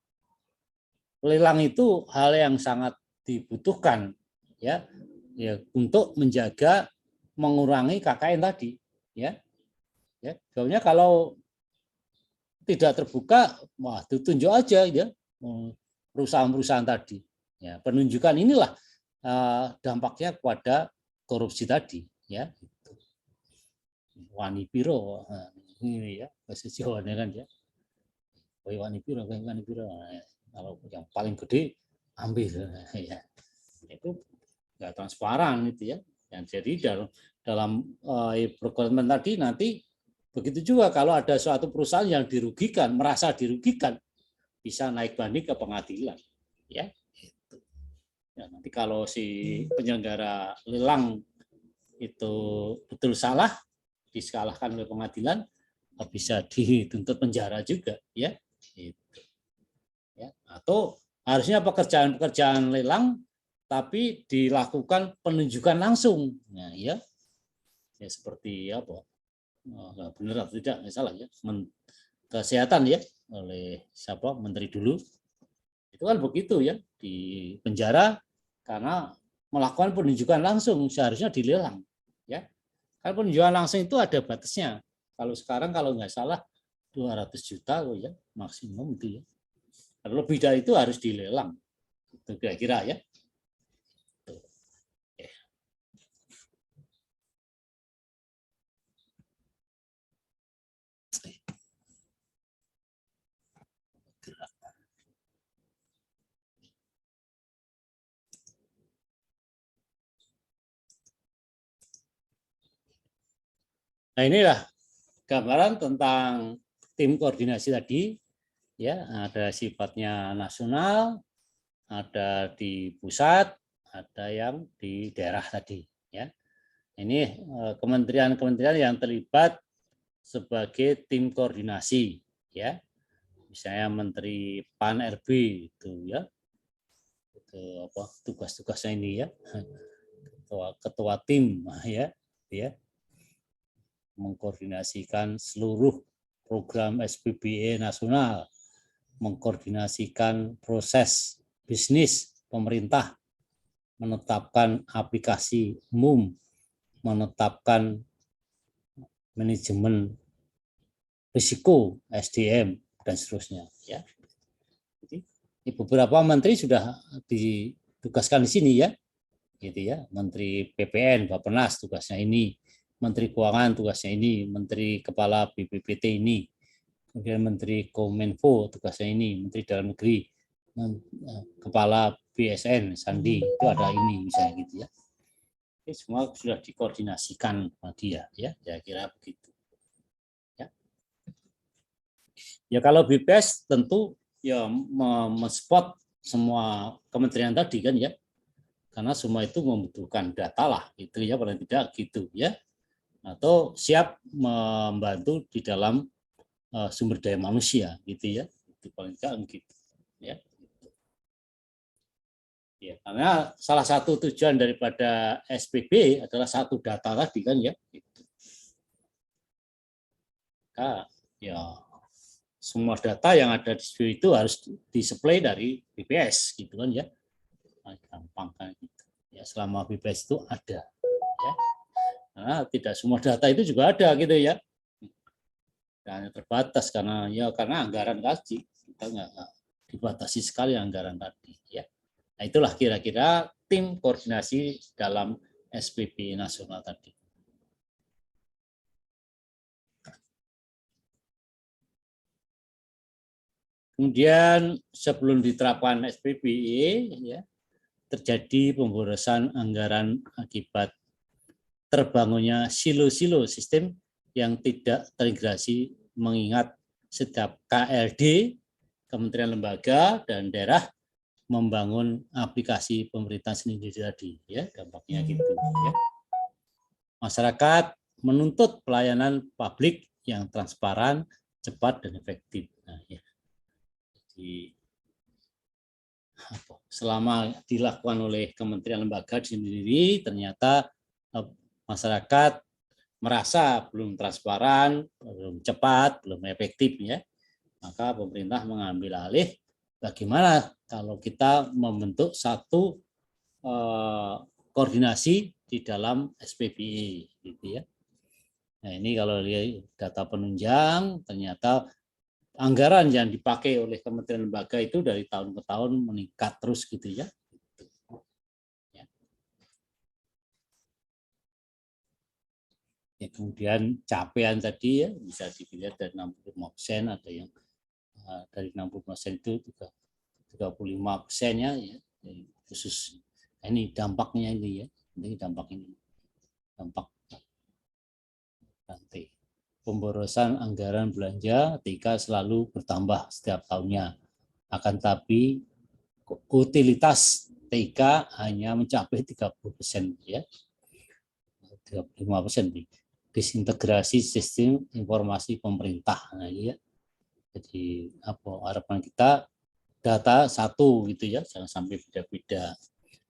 Lelang itu hal yang sangat dibutuhkan ya untuk menjaga mengurangi KKN tadi ya. Soalnya kalau tidak terbuka, wah ditunjuk aja ya perusahaan-perusahaan tadi. Ya, penunjukan inilah dampaknya kepada korupsi tadi ya. Wani piro ini ya bahasa Jawa kan ya. Wani piro, wani piro. Kalau yang paling gede ambil ya. Itu nggak transparan itu ya. Dan jadi dalam rekrutmen tadi nanti begitu juga kalau ada suatu perusahaan yang dirugikan, merasa dirugikan, bisa naik banding ke pengadilan. Ya, gitu. Ya, nanti kalau si penyelenggara lelang itu betul salah, disalahkan oleh pengadilan, bisa dituntut penjara juga, ya. Gitu. Ya. Atau harusnya pekerjaan-pekerjaan lelang, tapi dilakukan penunjukan langsung. Nah, ya, seperti apa? Benar atau tidak, salah ya. Kesehatan ya, oleh siapa menteri dulu itu kan begitu ya, di penjara karena melakukan penunjukan langsung, seharusnya dilelang ya. Kan penunjukan langsung itu ada batasnya, kalau sekarang kalau nggak salah 200 juta ya maksimum itu ya, kalau lebih dari itu harus dilelang itu kira-kira ya. Nah, inilah gambaran tentang tim koordinasi tadi ya, ada sifatnya nasional, ada di pusat, ada yang di daerah tadi ya. Ini kementerian-kementerian yang terlibat sebagai tim koordinasi ya. Misalnya Menteri Pan RB itu ya. Itu apa tugas-tugasnya ini ya. Ketua tim ya, mengkoordinasikan seluruh program SPBE nasional, mengkoordinasikan proses bisnis pemerintah, menetapkan aplikasi umum, menetapkan manajemen risiko SDM dan seterusnya ya. Jadi beberapa menteri sudah ditugaskan di sini ya, gitu ya. Menteri PPN Bappenas tugasnya ini, Menteri Keuangan tugasnya ini, Menteri Kepala BPPT ini, kemudian Menteri Kominfo tugasnya ini, Menteri Dalam Negeri, Kepala BSN Sandi itu ada ini misalnya gitu ya. Ini semua sudah dikoordinasikan sama dia ya, kira-kira begitu. Ya. Ya kalau BPS tentu ya men-spot semua kementerian tadi kan ya, karena semua itu membutuhkan data lah, itu ya paling tidak gitu ya, atau siap membantu di dalam sumber daya manusia gitu ya, itu paling tidak gitu ya. Ya, karena salah satu tujuan daripada SPB adalah satu data tadi kan ya. Gitu. Nah, ya semua data yang ada di situ itu harus disuplai dari BPS gitu kan ya. Nah, gampang kan gitu. Ya selama BPS itu ada ya. Nah, tidak semua data itu juga ada gitu ya. Dan terbatas karena anggaran kaji kita nggak dibatasi sekali anggaran tadi ya. Nah, itulah kira-kira tim koordinasi dalam SPB nasional tadi. Kemudian sebelum diterapkan SPB ya, terjadi pemborosan anggaran akibat terbangunnya silo-silo sistem yang tidak terintegrasi, mengingat setiap KLD, kementerian lembaga dan daerah membangun aplikasi pemerintahan sendiri tadi ya, dampaknya gitu ya. Masyarakat menuntut pelayanan publik yang transparan, cepat dan efektif. Nah, ya. Jadi selama dilakukan oleh kementerian lembaga sendiri ternyata masyarakat merasa belum transparan, belum cepat, belum efektif ya. Maka pemerintah mengambil alih bagaimana kalau kita membentuk satu koordinasi di dalam SPBI, gitu ya. Nah, ini kalau lihat data penunjang, ternyata anggaran yang dipakai oleh kementerian lembaga itu dari tahun ke tahun meningkat terus, gitu ya. Ya, kemudian capaian tadi ya bisa dilihat dari 65%, ada yang dari 60% itu juga 35%-nya ya, khusus. Nah, ini dampaknya ini ya, ini dampak nanti. Pemborosan anggaran belanja TIK selalu bertambah setiap tahunnya. Akan tapi utilitas TIK hanya mencapai 30% ya. 35% disintegrasi sistem informasi pemerintah. Nah, ya. Jadi harapan kita data satu gitu ya, jangan sampai beda-beda.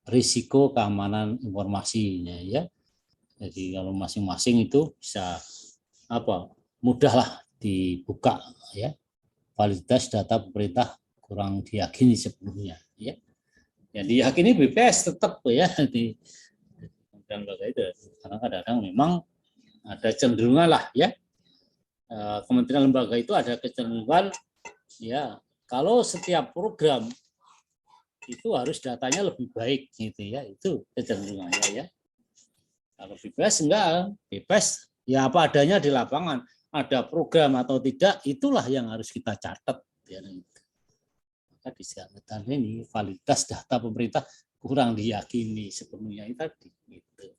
Risiko keamanan informasinya ya. Jadi kalau masing-masing itu bisa mudahlah dibuka ya. Validitas data pemerintah kurang diyakini sebelumnya ya. Yang diyakini BPS tetap ya di lembaga itu. Karena kadang-kadang memang ada cenderungan lah ya. Kementerian lembaga itu ada kecenderungan ya, kalau setiap program itu harus datanya lebih baik gitu ya, itu kecenderungannya ya. Kalau BPS enggak, BPS ya apa adanya di lapangan, ada program atau tidak itulah yang harus kita catat ya. Maka di catatan ini validitas data pemerintah kurang diyakini sepenuhnya itu tadi gitu.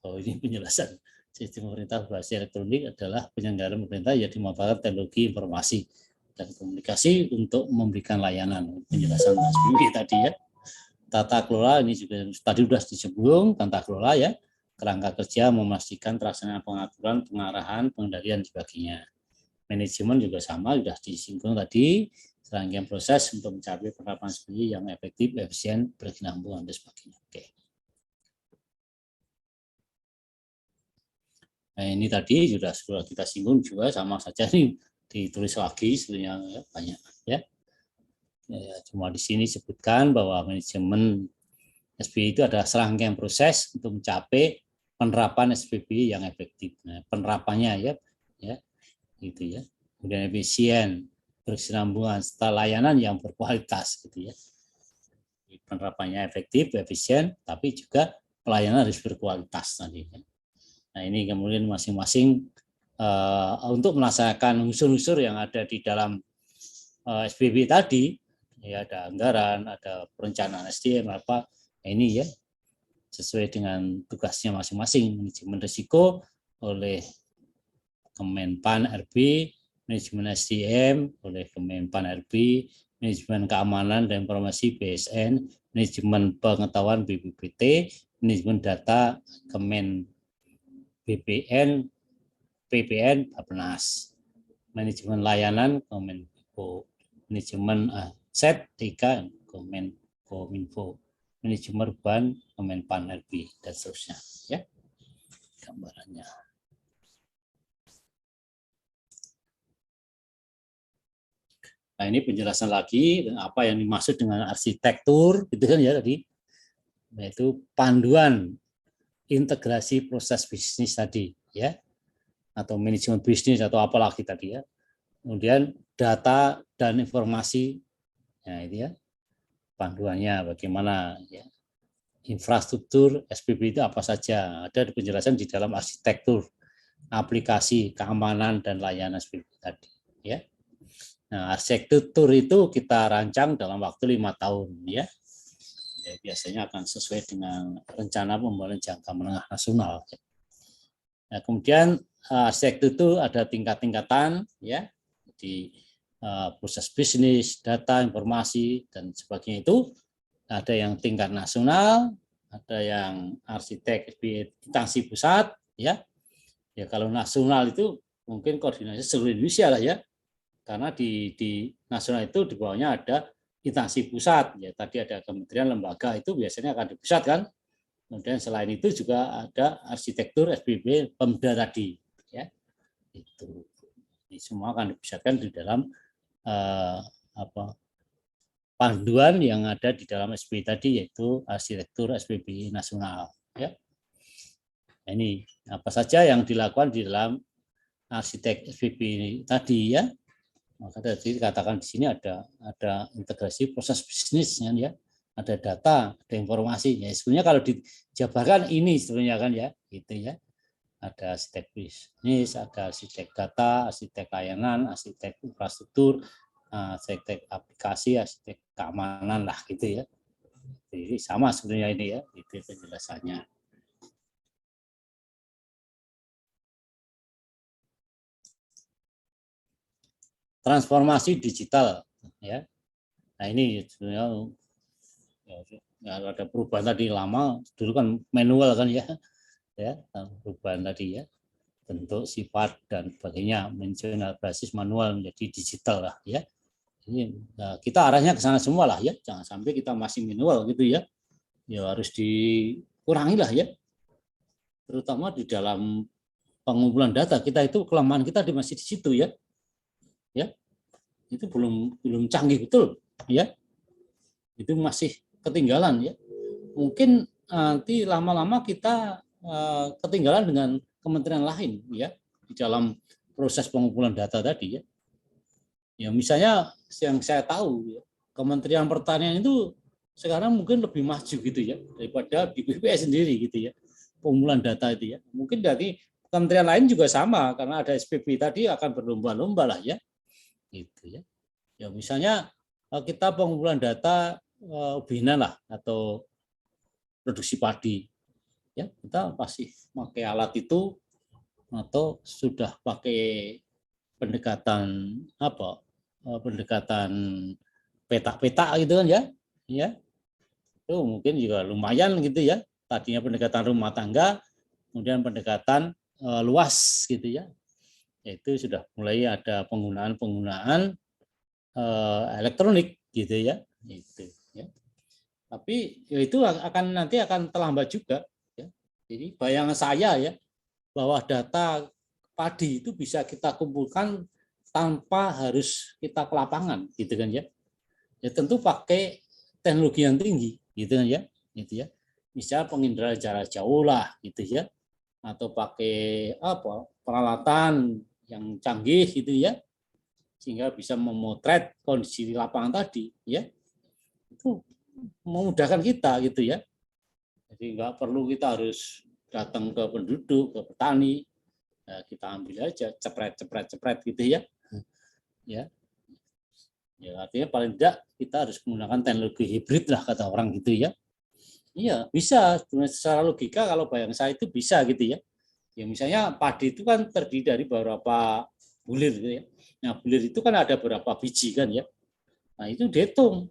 Oh, ini penjelasan sistem pemerintah berbasis elektronik adalah penyelenggaraan pemerintah yang dimanfaatkan teknologi informasi dan komunikasi untuk memberikan layanan. Penjelasan Mas Bibi tadi ya. Tata kelola ini juga tadi sudah disebut, tata kelola ya, kerangka kerja memastikan pelaksanaan pengaturan, pengarahan, pengendalian dan sebagainya. Manajemen juga sama, sudah disinggung tadi, serangkaian proses untuk mencapai penerapan SPBI yang efektif, efisien, berkesinambungan dan sebagainya. Oke. Nah, ini tadi sudah kita singgung juga, sama saja nih ditulis lagi sebenarnya ya, banyak ya. Ya, cuma di sini sebutkan bahwa manajemen SPBI itu adalah serangkaian proses untuk mencapai penerapan SPBI yang efektif. Nah, penerapannya ya, gitu ya. Kemudian efisien, berkesinambungan, serta layanan yang berkualitas, gitu ya. Penerapannya efektif, efisien, tapi juga pelayanan harus berkualitas tadi. Nah, ini kemudian masing-masing untuk melaksanakan unsur-unsur yang ada di dalam SPBI tadi. Ya, ada anggaran, ada perencanaan SDM apa, ini ya sesuai dengan tugasnya masing-masing. Manajemen risiko oleh Kemenpan RB, manajemen SDM oleh Kemenpan RB, manajemen keamanan dan informasi BSN, manajemen pengetahuan BPPT, manajemen data Kemen BPN, PPN, Bappenas, manajemen layanan Kominfo, manajemen aset 3 Kominfo, manajemen urban Kemenpan RB dan seterusnya ya gambarannya. Nah, ini penjelasan lagi apa yang dimaksud dengan arsitektur gitu kan ya tadi, yaitu panduan integrasi proses bisnis tadi ya, atau manajemen bisnis atau apalagi tadi ya. Kemudian data dan informasi, ya itu ya panduannya bagaimana ya. Infrastruktur SPBI itu apa saja, ada penjelasan di dalam arsitektur aplikasi keamanan dan layanan SPBI tadi ya. Nah, arsitektur itu kita rancang dalam waktu 5 tahun ya. Ya, biasanya akan sesuai dengan rencana pembangunan jangka menengah nasional. Nah, kemudian arsitektur itu ada tingkat-tingkatan ya, di proses bisnis, data, informasi dan sebagainya itu ada yang tingkat nasional, ada yang arsitek instansi pusat ya. Ya kalau nasional itu mungkin koordinasi seluruh Indonesia lah ya. Karena di nasional itu di bawahnya ada instansi pusat ya, tadi ada kementerian lembaga itu biasanya akan di pusat kan. Kemudian selain itu juga ada arsitektur SPB Pemda tadi Itu. Ini semua akan dipusatkan di dalam panduan yang ada di dalam SPB tadi, yaitu arsitektur SPB nasional. Ya. Ini apa saja yang dilakukan di dalam arsitek SPB tadi ya. Maka tadi dikatakan di sini ada integrasi proses bisnis ya, ada data, ada informasi. Ya sebenarnya kalau dijabarkan ini sebenarnya kan ya, gitu ya. Ada arsitek bisnis, ada arsitek data, arsitek layanan, arsitek infrastruktur, arsitek aplikasi, arsitek keamanan lah gitu ya. Jadi sama sebenarnya ini ya, itu penjelasannya. Transformasi digital ya. Nah ini sebenarnya ya, ada perubahan tadi lama, dulu kan manual kan ya, perubahan tadi ya, bentuk, sifat dan sebagainya, menjadi basis manual menjadi digital lah ya. Ini kita arahnya ke sana semua lah ya, jangan sampai kita masih manual gitu ya. Ya harus dikurangi lah ya, terutama di dalam pengumpulan data kita itu kelemahan kita masih di situ ya. Ya, itu belum canggih betul ya, itu masih ketinggalan ya. Mungkin nanti lama-lama kita ketinggalan dengan kementerian lain ya di dalam proses pengumpulan data tadi ya. Ya misalnya yang saya tahu ya, Kementerian Pertanian itu sekarang mungkin lebih maju gitu ya daripada di BPS sendiri gitu ya, pengumpulan data itu ya. Mungkin dari kementerian lain juga sama karena ada SPB tadi akan berlomba-lomba lah ya. Gitu ya. Ya misalnya kita pengumpulan data ubinan lah atau produksi padi. Ya, kita pasti pakai alat itu atau sudah pakai pendekatan pendekatan peta-peta gitu kan ya. Ya. Itu mungkin juga lumayan gitu ya. Tadinya pendekatan rumah tangga, kemudian pendekatan luas gitu ya. Itu sudah mulai ada penggunaan elektronik gitu ya. Itu ya. Tapi ya itu nanti akan terlambat juga ya. Jadi bayangan saya ya bahwa data padi itu bisa kita kumpulkan tanpa harus kita ke lapangan gitu kan ya. Ya tentu pakai teknologi yang tinggi gitu kan ya. Gitu ya. Misal penginderaan jarak jauh lah gitu ya. Atau pakai peralatan yang canggih gitu ya. Sehingga bisa memotret kondisi di lapangan tadi ya. Itu memudahkan kita gitu ya. Jadi nggak perlu kita harus datang ke penduduk, ke petani, kita ambil aja, cepret gitu ya. Ya, artinya paling tidak kita harus menggunakan teknologi hibrid lah kata orang gitu ya. Iya bisa, secara logika kalau bayang saya itu bisa gitu ya. Ya misalnya padi itu kan terdiri dari beberapa bulir gitu ya. Nah bulir itu kan ada beberapa biji kan ya. Nah itu dihitung,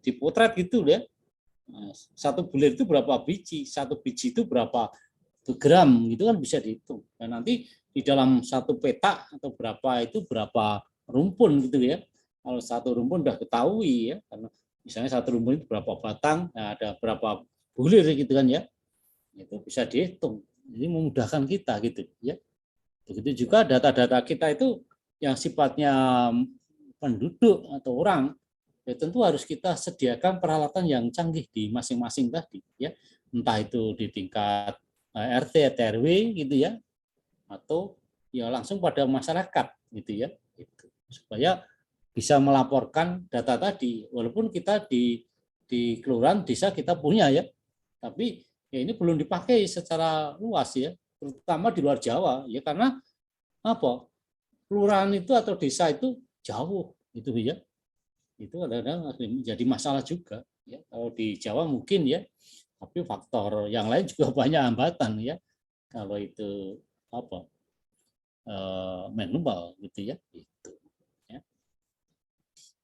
dipotret gitu ya. Satu bulir itu berapa biji, satu biji itu berapa gram gitu kan bisa dihitung. Dan nanti di dalam satu peta atau berapa rumpun gitu ya. Kalau satu rumpun udah ketahui ya, karena misalnya satu rumpun itu berapa batang, nah ada berapa bulir gitu kan ya. Itu bisa dihitung. Jadi memudahkan kita gitu ya. Begitu juga data-data kita itu yang sifatnya penduduk atau orang, ya tentu harus kita sediakan peralatan yang canggih di masing-masing tadi ya, entah itu di tingkat RT atau RW gitu ya, atau ya langsung pada masyarakat gitu ya, gitu. Supaya bisa melaporkan data tadi, walaupun kita di kelurahan desa kita punya ya, tapi ya ini belum dipakai secara luas ya, terutama di luar Jawa ya, karena apa, kelurahan itu atau desa itu jauh gitu ya, itu kadang-kadang menjadi masalah juga ya. Kalau di Jawa mungkin ya, tapi faktor yang lain juga banyak hambatan ya kalau itu manual gitu ya, itu ya.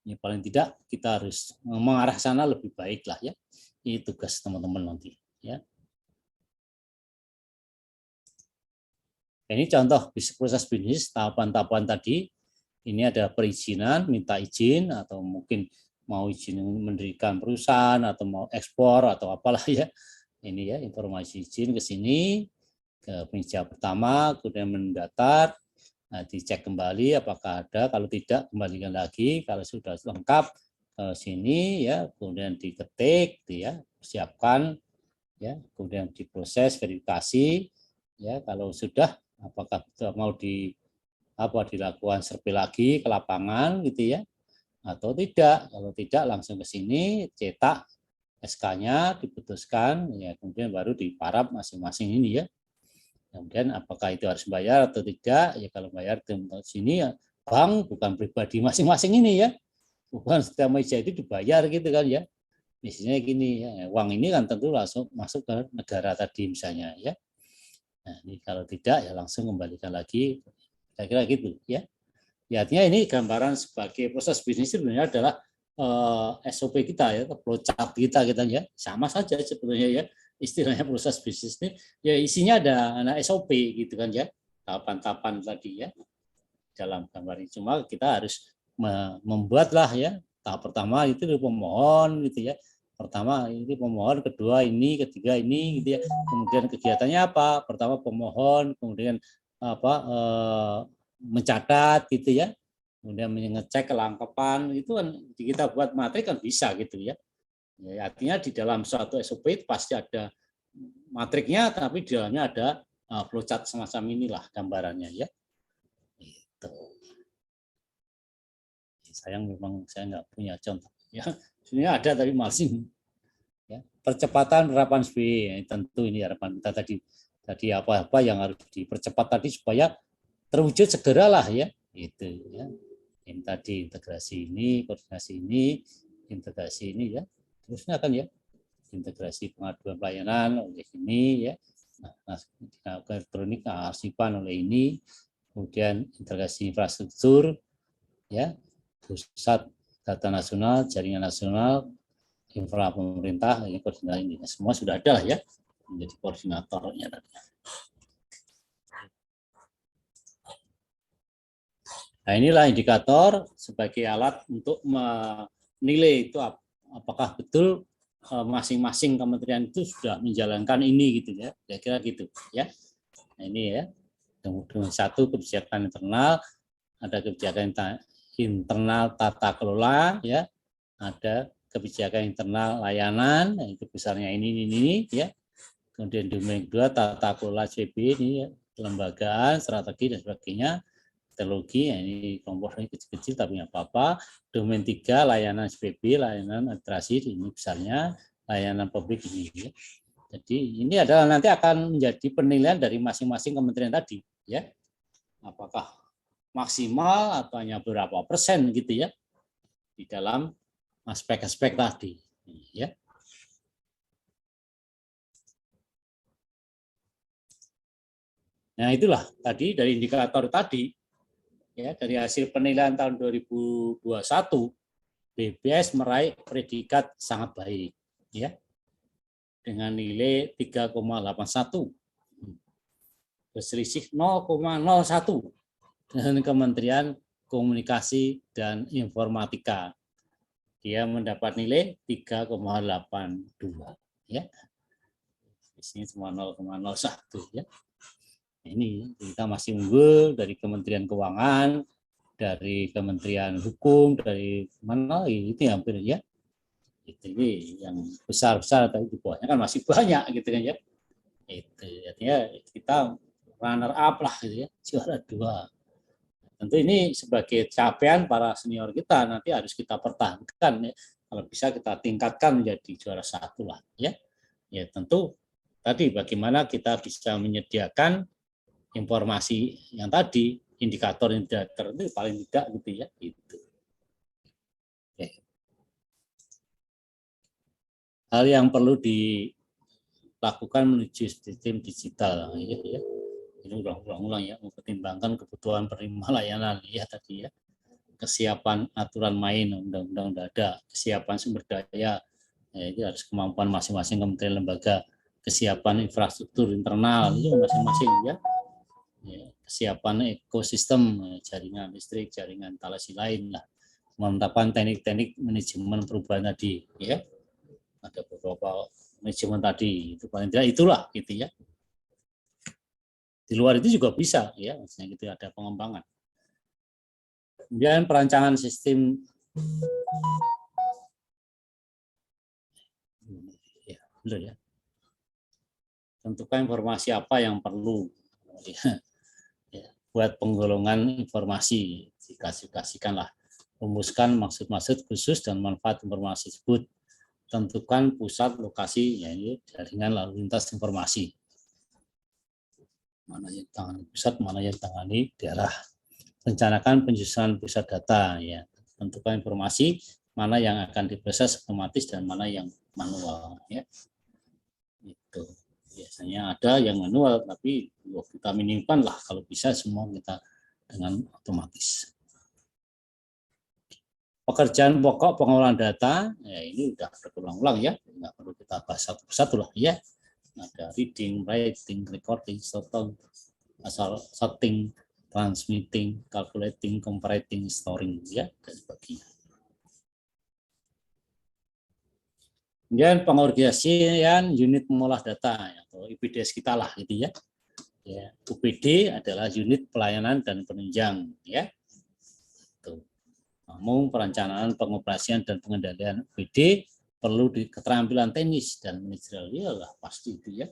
Ini paling tidak kita harus mengarah sana lebih baik lah ya. Ini tugas teman-teman nanti ya. Ini contoh proses bisnis tahapan-tahapan tadi. Ini ada perizinan, minta izin, atau mungkin mau izin mendirikan perusahaan, atau mau ekspor, atau apalah ya. Ini ya, informasi izin ke sini, ke penjajah pertama, kemudian mendaftar, Nah, dicek kembali apakah ada, kalau tidak kembalikan lagi, kalau sudah lengkap sini ya, kemudian diketik ya, siapkan ya, kemudian diproses verifikasi ya, kalau sudah apakah mau dilakukan survei lagi ke lapangan gitu ya, atau tidak. Kalau tidak langsung ke sini cetak SK-nya, diputuskan ya, kemudian baru diparap masing-masing ini ya. Kemudian apakah itu harus bayar atau tidak? Ya kalau bayar di sini ya bank, bukan pribadi masing-masing ini ya. Bukan setiap meja itu dibayar gitu kan ya. Biasanya gini ya, uang ini kan tentu langsung masuk ke negara tadi misalnya ya. Nah, ini kalau tidak ya langsung kembalikan lagi. Kira-kira gitu ya. Ya, artinya ini gambaran sebagai proses bisnis sebenarnya adalah SOP kita ya, flowchart kita ya. Sama saja sebetulnya ya. Istilahnya proses bisnis ini ya isinya ada SOP gitu kan ya, tahapan-tahapan tadi ya dalam gambar ini. Cuma kita harus membuatlah ya, tahap pertama itu pemohon gitu ya, pertama ini pemohon, kedua ini, ketiga ini gitu ya, kemudian kegiatannya apa, pertama pemohon, kemudian mencatat gitu ya, kemudian mengecek kelengkapan, itu kan kita buat materi kan bisa gitu ya. Ya, artinya di dalam suatu SOP itu pasti ada matriknya, tapi di dalamnya ada flowchart semacam inilah gambarannya ya. Itu. Sayang memang saya nggak punya contoh. Ya, sebenarnya ada tapi masih. Ya, percepatan penerapan SBY, ya, tentu ini harapan kita tadi apa-apa yang harus dipercepat tadi supaya terwujud segeralah ya. Itu ya. Ini tadi integrasi ini, koordinasi ini, integrasi ini ya. Terusnya kan ya, integrasi pengaduan pelayanan oleh ini ya, elektronik kearsipan oleh ini, kemudian integrasi infrastruktur ya, pusat data nasional, jaringan nasional, infra pemerintah, ini koordinasi ini semua sudah ada lah ya, menjadi koordinatornya tadi. Nah, inilah indikator sebagai alat untuk menilai itu apakah betul masing-masing kementerian itu sudah menjalankan ini gitu ya, kira-kira gitu ya. Nah, ini ya, kemudian satu kebijakan internal, ada kebijakan internal tata kelola ya, ada kebijakan internal layanan, nah, itu besarnya ini ya. Kemudian domain kedua tata kelola CB ini ya, kelembagaan, strategi dan sebagainya. Teknologi, ya ini kelompoknya kecil-kecil tapi nggak apa-apa. Domain 3 layanan SPB, layanan administrasi ini besarnya, layanan publik ini. Ya. Jadi ini adalah nanti akan menjadi penilaian dari masing-masing kementerian tadi, ya. Apakah maksimal atau hanya berapa persen gitu ya di dalam aspek-aspek tadi, ya. Nah itulah tadi dari indikator tadi. Ya, dari hasil penilaian tahun 2021, BPS meraih predikat sangat baik, ya, dengan nilai 3,81, berselisih 0,01 dengan Kementerian Komunikasi dan Informatika. Dia mendapat nilai 3,82, ya. Di sini cuma 0,01, ya. Ini kita masih unggul dari Kementerian Keuangan, dari Kementerian Hukum, dari mana itu hampir ya. Ini yang besar-besar tapi di bawahnya kan masih banyak gitu kan ya. Itu artinya kita runner up lah gitu ya, juara 2. Tentu ini sebagai capaian para senior kita nanti harus kita pertahankan ya. Kalau bisa kita tingkatkan menjadi juara 1 lah ya. Ya tentu tadi bagaimana kita bisa menyediakan informasi yang tadi, indikator-indikator itu paling tidak gitu ya, itu. Oke. Hal yang perlu dilakukan menuju sistem digital, ya. Ini ulang-ulang ya, mempertimbangkan kebutuhan penerima layanan ya tadi ya, kesiapan aturan main, undang-undang udah ada, kesiapan sumber daya, ya, itu harus kemampuan masing-masing kementerian lembaga, kesiapan infrastruktur internal itu masing-masing ya. Ya, kesiapan ekosistem jaringan listrik, jaringan instalasi lain lah, penetapan teknik-teknik manajemen perubahan tadi ya, ada beberapa manajemen tadi itu paling tidak itulah gitu ya. Di luar itu juga bisa, ya, maksudnya gitu ada pengembangan. Kemudian perancangan sistem, ya, benar ya. Tentukan informasi apa yang perlu ya, buat penggolongan informasi, dikasihkanlah. Rumuskan maksud-maksud khusus dan manfaat informasi tersebut. Tentukan pusat lokasi, yaitu jaringan lalu lintas informasi. Mana yang tangani pusat, mana yang tangani daerah. Rencanakan penyusunan pusat data, ya. Tentukan informasi mana yang akan diproses otomatis dan mana yang manual, ya. Itu biasanya ada yang manual, tapi kita minimkan lah kalau bisa semua kita dengan otomatis. Pekerjaan pokok pengolahan data, ya ini udah berulang-ulang ya, nggak perlu kita bahas satu-satu lah ya. Ada reading, writing, recording, sorting, transmitting, calculating, comparing, storing, ya, dan sebagainya. Kemudian pengorganisasian unit mengolah data atau IPDS kita lah gitu ya. Ya, UPD adalah unit pelayanan dan penunjang ya. Tuh. Namun perencanaan, pengoperasian dan pengendalian UPD perlu keterampilan teknis dan manajerial, ya lah pasti itu ya.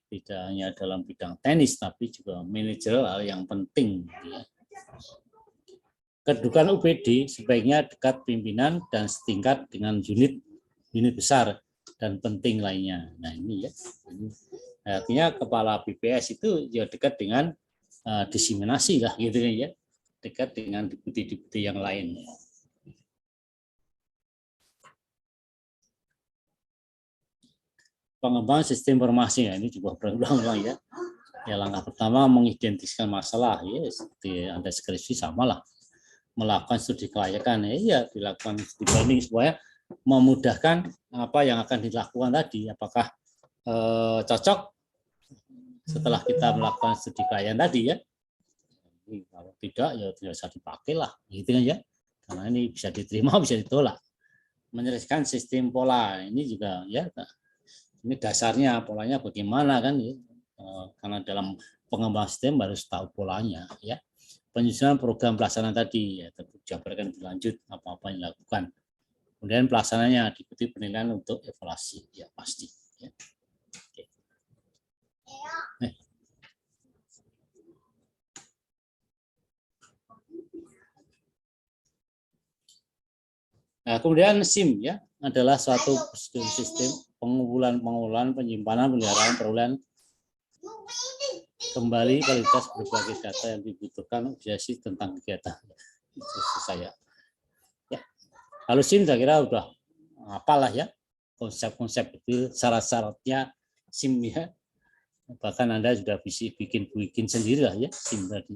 Tidak hanya dalam bidang teknis tapi juga manajerial yang penting ya. Kedudukan UPD sebaiknya dekat pimpinan dan setingkat dengan unit besar dan penting lainnya. Nah ini ya, ini artinya kepala BPS itu ya dekat dengan diseminasi lah gitu ya, dekat dengan deputi-deputi yang lain. Pengembangan sistem informasi, ya, ini juga berulang-ulang ya. Ya langkah pertama mengidentifikasi masalah, ya seperti Anda skripsi sama lah. Melakukan studi kelayakan, ya dilakukan studi banding supaya memudahkan apa yang akan dilakukan tadi, apakah cocok setelah kita melakukan studi kelayakan tadi ya. Kalau tidak ya tidak usah dipakai lah, gitu kan ya. Karena ini bisa diterima, bisa ditolak. Menyelesaikan sistem pola ini juga ya. Ini dasarnya polanya bagaimana kan ya. Karena dalam pengembangan sistem harus tahu polanya ya. Penyusunan program pelaksanaan tadi ya, tentu jabarkan berlanjut apa-apa yang dilakukan. Kemudian pelaksananya diikuti penilaian untuk evaluasi ya pasti ya. Oke. Nah, kemudian SIM ya adalah suatu sistem pengumpulan, pengolahan, penyimpanan, pemeliharaan, perolehan kembali kualitas berbagai data yang dibutuhkan objektif tentang kegiatan. Itu saya. Ya. Kalau SIM saya kira udah apalah ya konsep-konsep itu, syarat-syaratnya SIM ya. Bahkan Anda sudah bisa bikin sendiri lah ya SIM tadi.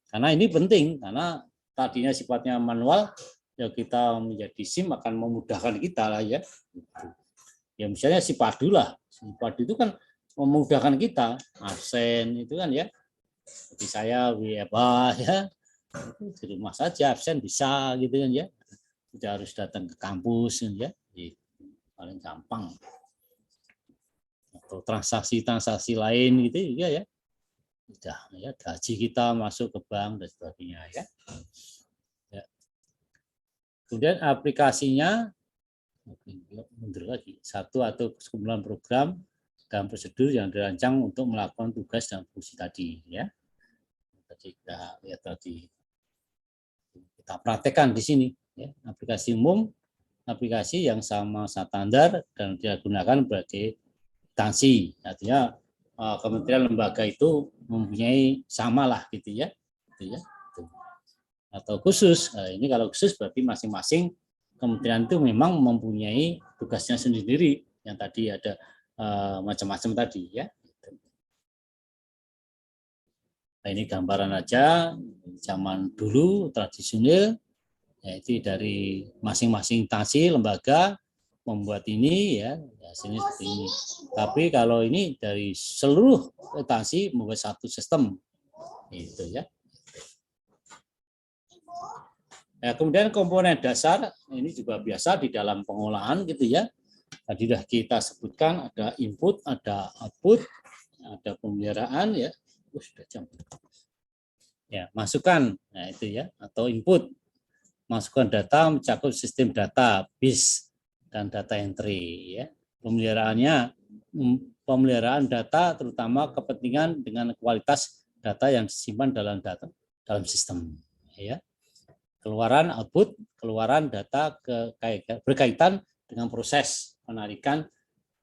Karena ini penting karena tadinya sifatnya manual. Ya kita menjadi SIM akan memudahkan kita lah ya. Ya misalnya si Padu lah, si Padu itu kan memudahkan kita, absen itu kan ya. Seperti saya WFA ya, di rumah saja absen bisa gitu kan ya. Tidak harus datang ke kampus kan ya, paling gampang. Atau transaksi lain gitu juga ya. Sudah ya, gaji kita masuk ke bank dan sebagainya ya. Kemudian aplikasinya mundur lagi, satu atau sekumpulan program dan prosedur yang dirancang untuk melakukan tugas dan fungsi tadi ya. Tadi kita lihat tadi, kita praktekkan di sini ya. Aplikasi umum, aplikasi yang sama standar dan digunakan sebagai instansi, artinya kementerian lembaga itu mempunyai sama lah gitu ya, gitu ya. Atau khusus, ini kalau khusus berarti masing-masing kementerian itu memang mempunyai tugasnya sendiri yang tadi ada macam-macam tadi ya. Nah, ini gambaran aja zaman dulu tradisional, yaitu dari masing-masing instansi lembaga membuat ini ya sini seperti ini. Tapi kalau ini dari seluruh instansi membuat satu sistem, itu ya. Nah, kemudian komponen dasar ini juga biasa di dalam pengolahan gitu ya. Tadi sudah kita sebutkan ada input, ada output, ada pemeliharaan ya. Sudah jam. Ya, masukan. Nah, itu ya, atau input. Masukan data mencakup sistem data, BIS dan data entry ya. Pemeliharaan data terutama kepentingan dengan kualitas data yang disimpan dalam sistem ya. Keluaran output, keluaran data berkaitan dengan proses penarikan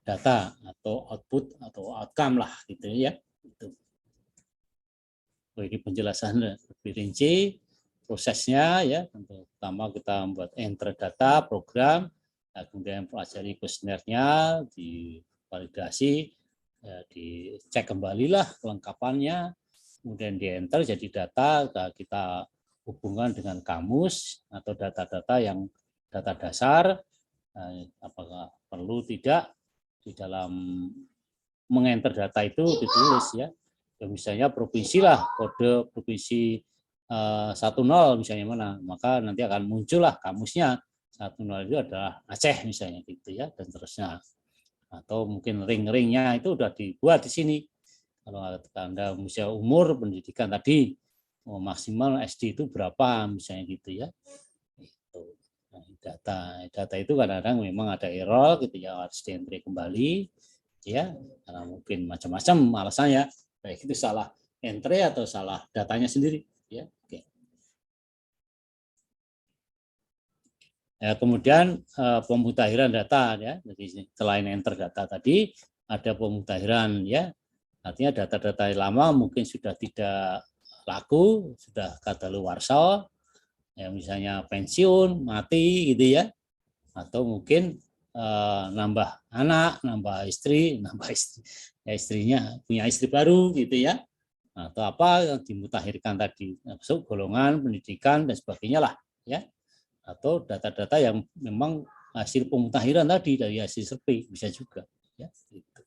data atau output atau outcome lah gitu ya. Itu. Ini penjelasan lebih rinci prosesnya ya. Pertama kita membuat enter data program, kemudian pelajari kuesionernya, divalidasi, ya, dicek kembali lah kelengkapannya, kemudian di enter jadi data, kita hubungan dengan kamus atau data-data yang data dasar, apakah perlu tidak di dalam mengenter data itu ditulis ya. Ya misalnya provinsi lah, kode provinsi 10 misalnya mana, maka nanti akan muncullah kamusnya 10 itu adalah Aceh misalnya gitu ya, dan terusnya. Atau mungkin ring-ringnya itu sudah dibuat di sini. Kalau Anda misalnya umur pendidikan tadi maksimal SD itu berapa misalnya gitu ya. Itu. Nah, data itu kadang-kadang memang ada error gitu ya, harus di-entry kembali ya, karena mungkin macam-macam alasannya, baik itu salah entry atau salah datanya sendiri ya. Oke. Ya, kemudian pemutahiran data ya. Jadi selain enter data tadi ada pemutahiran ya. Artinya data-data lama mungkin sudah tidak laku, sudah kadaluarsa, ya misalnya pensiun, mati gitu ya, atau mungkin nambah anak, nambah istri, ya istrinya punya istri baru gitu ya, atau apa yang dimutakhirkan tadi, masuk golongan pendidikan dan sebagainya lah ya, atau data-data yang memang hasil pemutakhiran tadi dari hasil survei bisa juga ya. Gitu.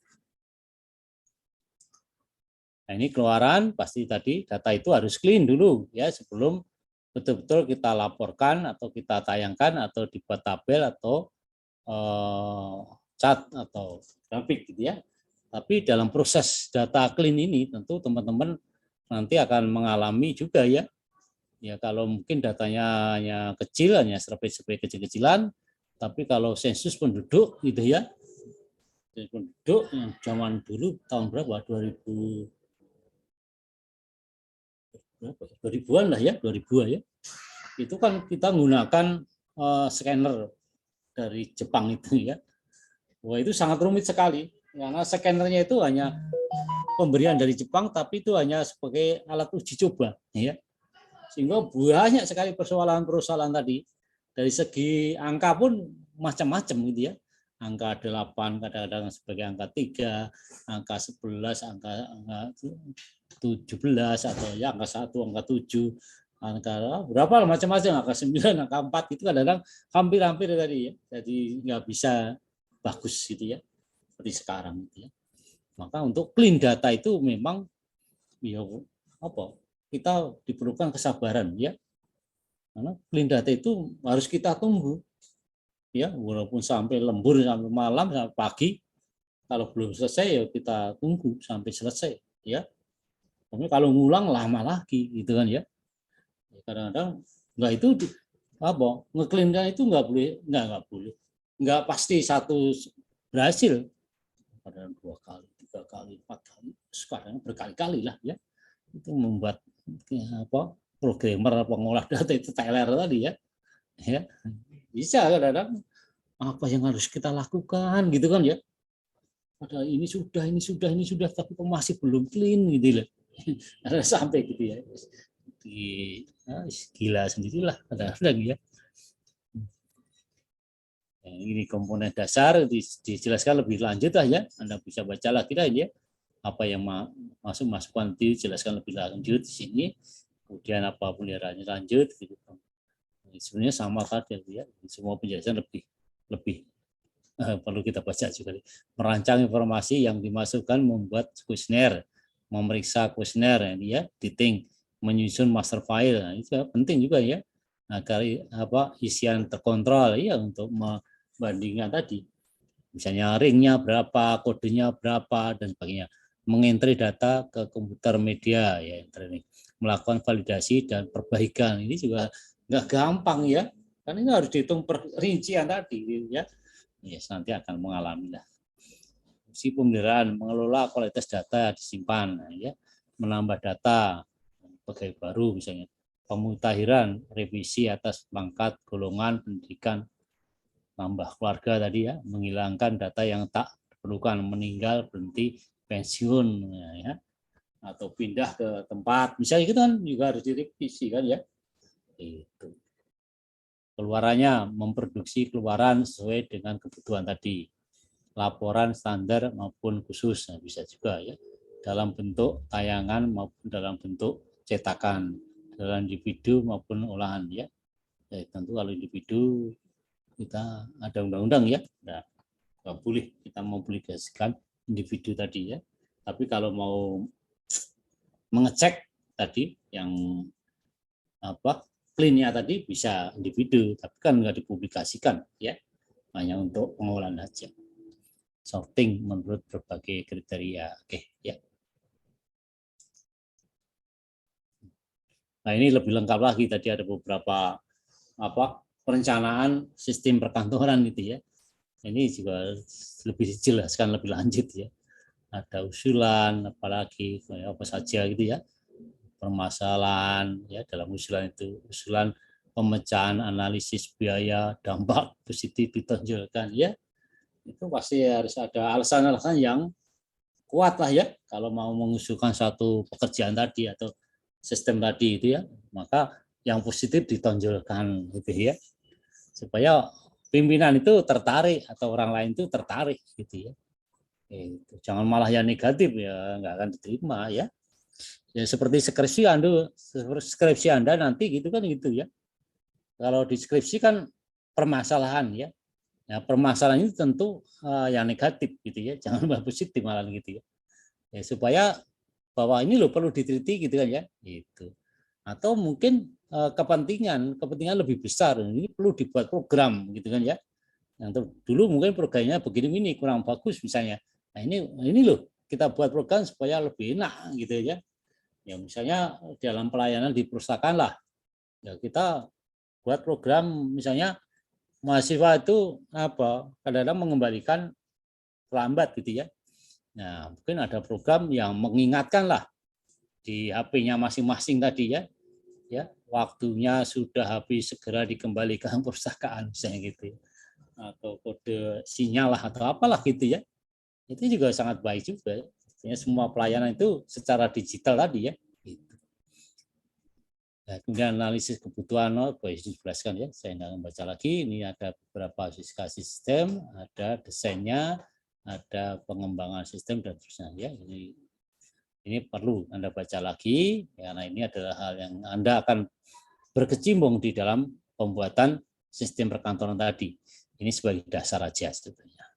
Nah, ini keluaran pasti tadi data itu harus clean dulu ya sebelum betul-betul kita laporkan atau kita tayangkan atau dibuat tabel atau chart atau grafik gitu ya. Tapi dalam proses data clean ini tentu teman-teman nanti akan mengalami juga ya. Ya kalau mungkin datanya hanya kecil, hanya survei-survei kecil-kecilan, tapi kalau sensus penduduk gitu ya, penduduk yang zaman dulu tahun berapa 2000-an lah ya, 2000 ya. Itu kan kita menggunakan scanner dari Jepang itu ya. Wah, itu sangat rumit sekali karena scannernya itu hanya pemberian dari Jepang tapi itu hanya sebagai alat uji coba ya. Sehingga banyak sekali persoalan-persoalan tadi. Dari segi angka pun macam-macam gitu ya. Angka 8 kadang-kadang sebagai angka 3, angka 11, angka 17 atau ya angka 1, angka 7, angka berapa macam-macam, angka 9, angka 4 itu kadang-kadang hampir-hampir tadi ya. Jadi nggak bisa bagus gitu ya. Seperti sekarang gitu ya. Maka untuk clean data itu memang ya apa? Kita diperlukan kesabaran ya. Karena clean data itu harus kita tunggu. Ya, walaupun sampai lembur sampai malam sampai pagi, kalau belum selesai ya kita tunggu sampai selesai ya. Tapi kalau ngulang lama lagi gitu kan ya. Kadang-kadang nggak itu apa ngeclean itu nggak boleh nggak pasti satu berhasil, kadang 2 kali 3 kali 4 kali sekarang berkali-kali lah ya. Itu membuat apa programmer pengolah data itu teler tadi ya. Ya bisa kadang-kadang apa yang harus kita lakukan gitu kan ya, padahal ini sudah tapi kok masih belum clean gitu loh. Ada sampai gitu ya, gila sendirilah kadang-kadang ya. Ini komponen dasar dijelaskan lebih lanjut lah ya, Anda bisa baca lagi lah ya apa yang masuk masukan dijelaskan lebih lanjut di sini, kemudian apa pemeliharaannya lanjut gitu. Sebenarnya sama tadi ya, semua penjelasan lebih perlu kita baca juga. Merancang informasi yang dimasukkan, membuat kuesioner, memeriksa kuesioner ya, dating, menyusun master file. Nah, itu penting juga ya agar isian terkontrol ya untuk membandingkan tadi. Misalnya ringnya berapa, kodenya berapa dan sebagainya. mengentry data ke komputer media ya, melakukan validasi dan perbaikan. Ini juga nggak gampang ya, kan ini harus dihitung perincian tadi ya. Yes, nanti akan mengalami lah. Fungsi pemeliharaan, mengelola kualitas data disimpan ya, menambah data pegawai baru misalnya, pemutahiran, revisi atas pangkat, golongan, pendidikan, tambah keluarga tadi ya, menghilangkan data yang tak diperlukan, meninggal, berhenti, pensiun ya, atau pindah ke tempat, misalnya itu kan juga harus direvisi kan ya. Itu. Keluarannya memproduksi keluaran sesuai dengan kebutuhan tadi, laporan standar maupun khusus, nah, bisa juga ya, dalam bentuk tayangan maupun dalam bentuk cetakan, dalam individu maupun olahan ya. Tentu kalau individu kita ada undang-undang ya, nah, nggak boleh kita mempublikasikan individu tadi ya. Tapi kalau mau mengecek tadi yang apa clean-nya tadi bisa individu, tapi kan nggak dipublikasikan ya, hanya untuk pengolahan saja. Sorting menurut berbagai kriteria. Oke ya. Nah, ini lebih lengkap lagi, tadi ada beberapa perencanaan sistem perkantoran gitu ya. Ini juga lebih dijelaskan lebih lanjut ya. Ada usulan, apalagi apa saja gitu ya. Permasalahan ya, dalam usulan itu, usulan pemecahan analisis biaya dampak positif ditonjolkan ya. Itu pasti harus ada alasan-alasan yang kuat lah ya kalau mau mengusulkan satu pekerjaan tadi atau sistem tadi itu ya, maka yang positif ditonjolkan gitu ya, supaya pimpinan itu tertarik atau orang lain itu tertarik gitu ya. Itu jangan malah yang negatif ya, nggak akan diterima ya. Ya seperti skripsi Anda nanti gitu kan gitu ya. Kalau di skripsi kan permasalahan ya. Nah, permasalahan itu tentu yang negatif gitu ya, jangan malah positif malah gitu ya. Ya supaya bahwa ini loh perlu diteliti gitu kan ya, gitu. Atau mungkin kepentingan lebih besar, ini perlu dibuat program gitu kan ya. Yang dulu mungkin programnya begini ini kurang bagus misalnya. Nah, ini loh kita buat program supaya lebih enak gitu ya. Ya misalnya dalam pelayanan di perpustakaan lah. Ya kita buat program misalnya mahasiswa itu kadang-kadang mengembalikan lambat gitu ya. Nah, mungkin ada program yang mengingatkan lah di HP-nya masing-masing tadi ya, waktunya sudah habis, segera dikembalikan perpustakaan misalnya gitu ya. Atau kode sinyal lah atau apalah gitu ya. Itu juga sangat baik juga ya. Semua pelayanan itu secara digital tadi ya. Gitu. Nah, kemudian analisis kebutuhan, boleh dijelaskan ya, saya tidak membaca lagi. Ini ada beberapa spesifikasi sistem, ada desainnya, ada pengembangan sistem dan terusnya ya. Ini perlu Anda baca lagi karena ini adalah hal yang Anda akan berkecimpung di dalam pembuatan sistem perkantoran tadi. Ini sebagai dasar aja sebetulnya.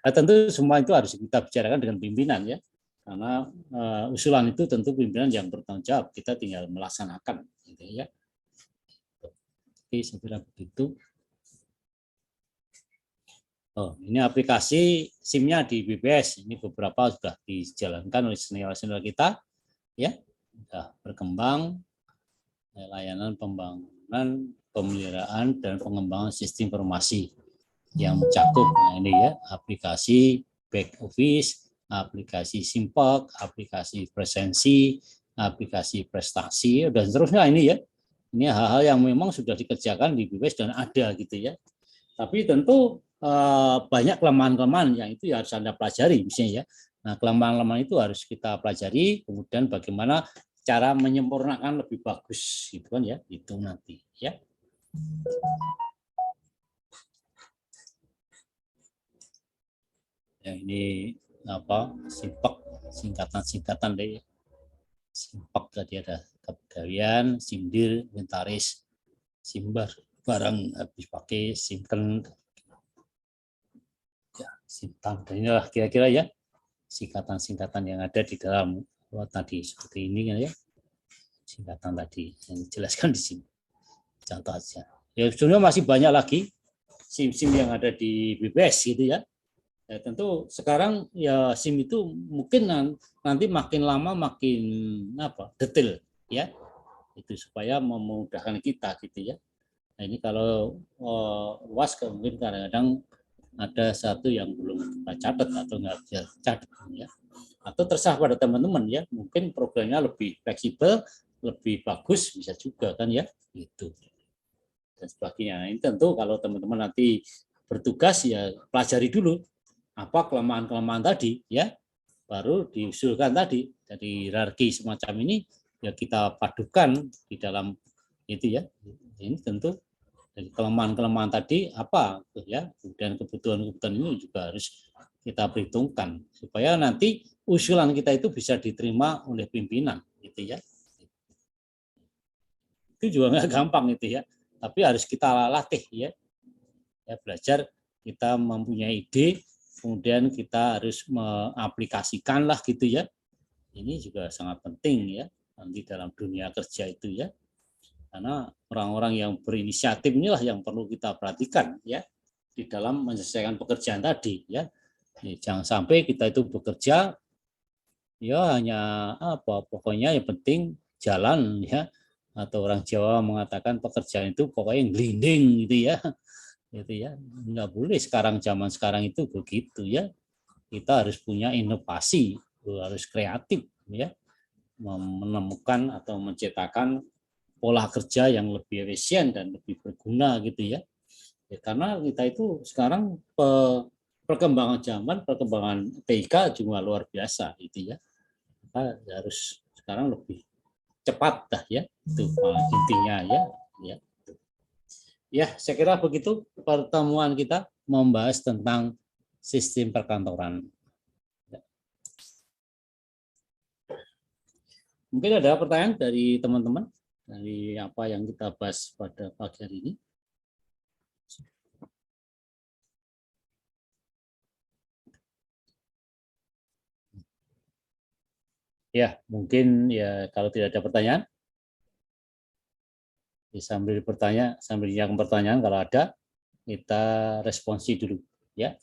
Nah, tentu semua itu harus kita bicarakan dengan pimpinan ya. Karena usulan itu tentu pimpinan yang bertanggung jawab, kita tinggal melaksanakan gitu ya. Oke, saya kira begitu. Ini aplikasi SIM-nya di BPS. Ini beberapa sudah dijalankan oleh senior-senior kita ya. Sudah berkembang layanan pembangunan, pemeliharaan dan pengembangan sistem informasi yang mencakup ini ya, aplikasi back office, aplikasi Simpak, aplikasi presensi, aplikasi prestasi dan seterusnya ini ya. Ini hal-hal yang memang sudah dikerjakan di BPS dan ada gitu ya. Tapi tentu banyak kelemahan-kelemahan yang itu harus Anda pelajari misalnya ya. Nah, kelemahan-kelemahan itu harus kita pelajari, kemudian bagaimana cara menyempurnakan lebih bagus gitu kan ya, itu nanti ya. Ya ini Simpak, singkatan deh. Simpak tadi ada kepegawaian, sindir, inventaris, simbar, barang habis pakai, simpen, ya, simpan. Dan inilah kira-kira ya singkatan-singkatan yang ada di dalam tadi seperti ini kan ya. Singkatan tadi yang dijelaskan di sini. Contoh aja. Ya sebenarnya masih banyak lagi SIM-SIM yang ada di BPS gitu ya. Ya, tentu sekarang ya SIM itu mungkin nanti makin lama makin detail ya, itu supaya memudahkan kita gitu ya. Nah ini kalau luas mungkin kadang-kadang ada satu yang belum kita catat atau nggak bisa catat ya, atau terserah pada teman-teman ya, mungkin programnya lebih fleksibel, lebih bagus bisa juga kan ya, itu dan sebagainya. Nah, ini tentu kalau teman-teman nanti bertugas ya pelajari dulu apa kelemahan-kelemahan tadi ya, baru diusulkan tadi dari hierarki semacam ini ya kita padukan di dalam itu ya. Ini tentu dari kelemahan-kelemahan tadi apa ya, dan kebutuhan-kebutuhan ini juga harus kita perhitungkan supaya nanti usulan kita itu bisa diterima oleh pimpinan gitu ya. Itu juga nggak gampang itu ya, tapi harus kita latih ya, belajar kita mempunyai ide, kemudian kita harus mengaplikasikan lah gitu ya. Ini juga sangat penting ya nanti dalam dunia kerja itu ya, karena orang-orang yang berinisiatif inilah yang perlu kita perhatikan ya di dalam menyelesaikan pekerjaan tadi ya. Jangan sampai kita itu bekerja ya hanya pokoknya yang penting jalan ya, atau orang Jawa mengatakan pekerjaan itu pokoknya glinding gitu ya. Gitu ya, nggak boleh zaman sekarang itu begitu ya, kita harus punya inovasi, harus kreatif ya, menemukan atau menciptakan pola kerja yang lebih efisien dan lebih berguna gitu ya. Karena kita itu sekarang perkembangan zaman, perkembangan TIK juga luar biasa gitu ya, kita harus sekarang lebih cepat dah ya, itu intinya ya. Ya, saya kira begitu pertemuan kita membahas tentang sistem perkantoran. Mungkin ada pertanyaan dari teman-teman dari apa yang kita bahas pada pagi hari ini. Ya, mungkin ya kalau tidak ada pertanyaan, sambil bertanya, sambil yang pertanyaan kalau ada kita responsi dulu, ya.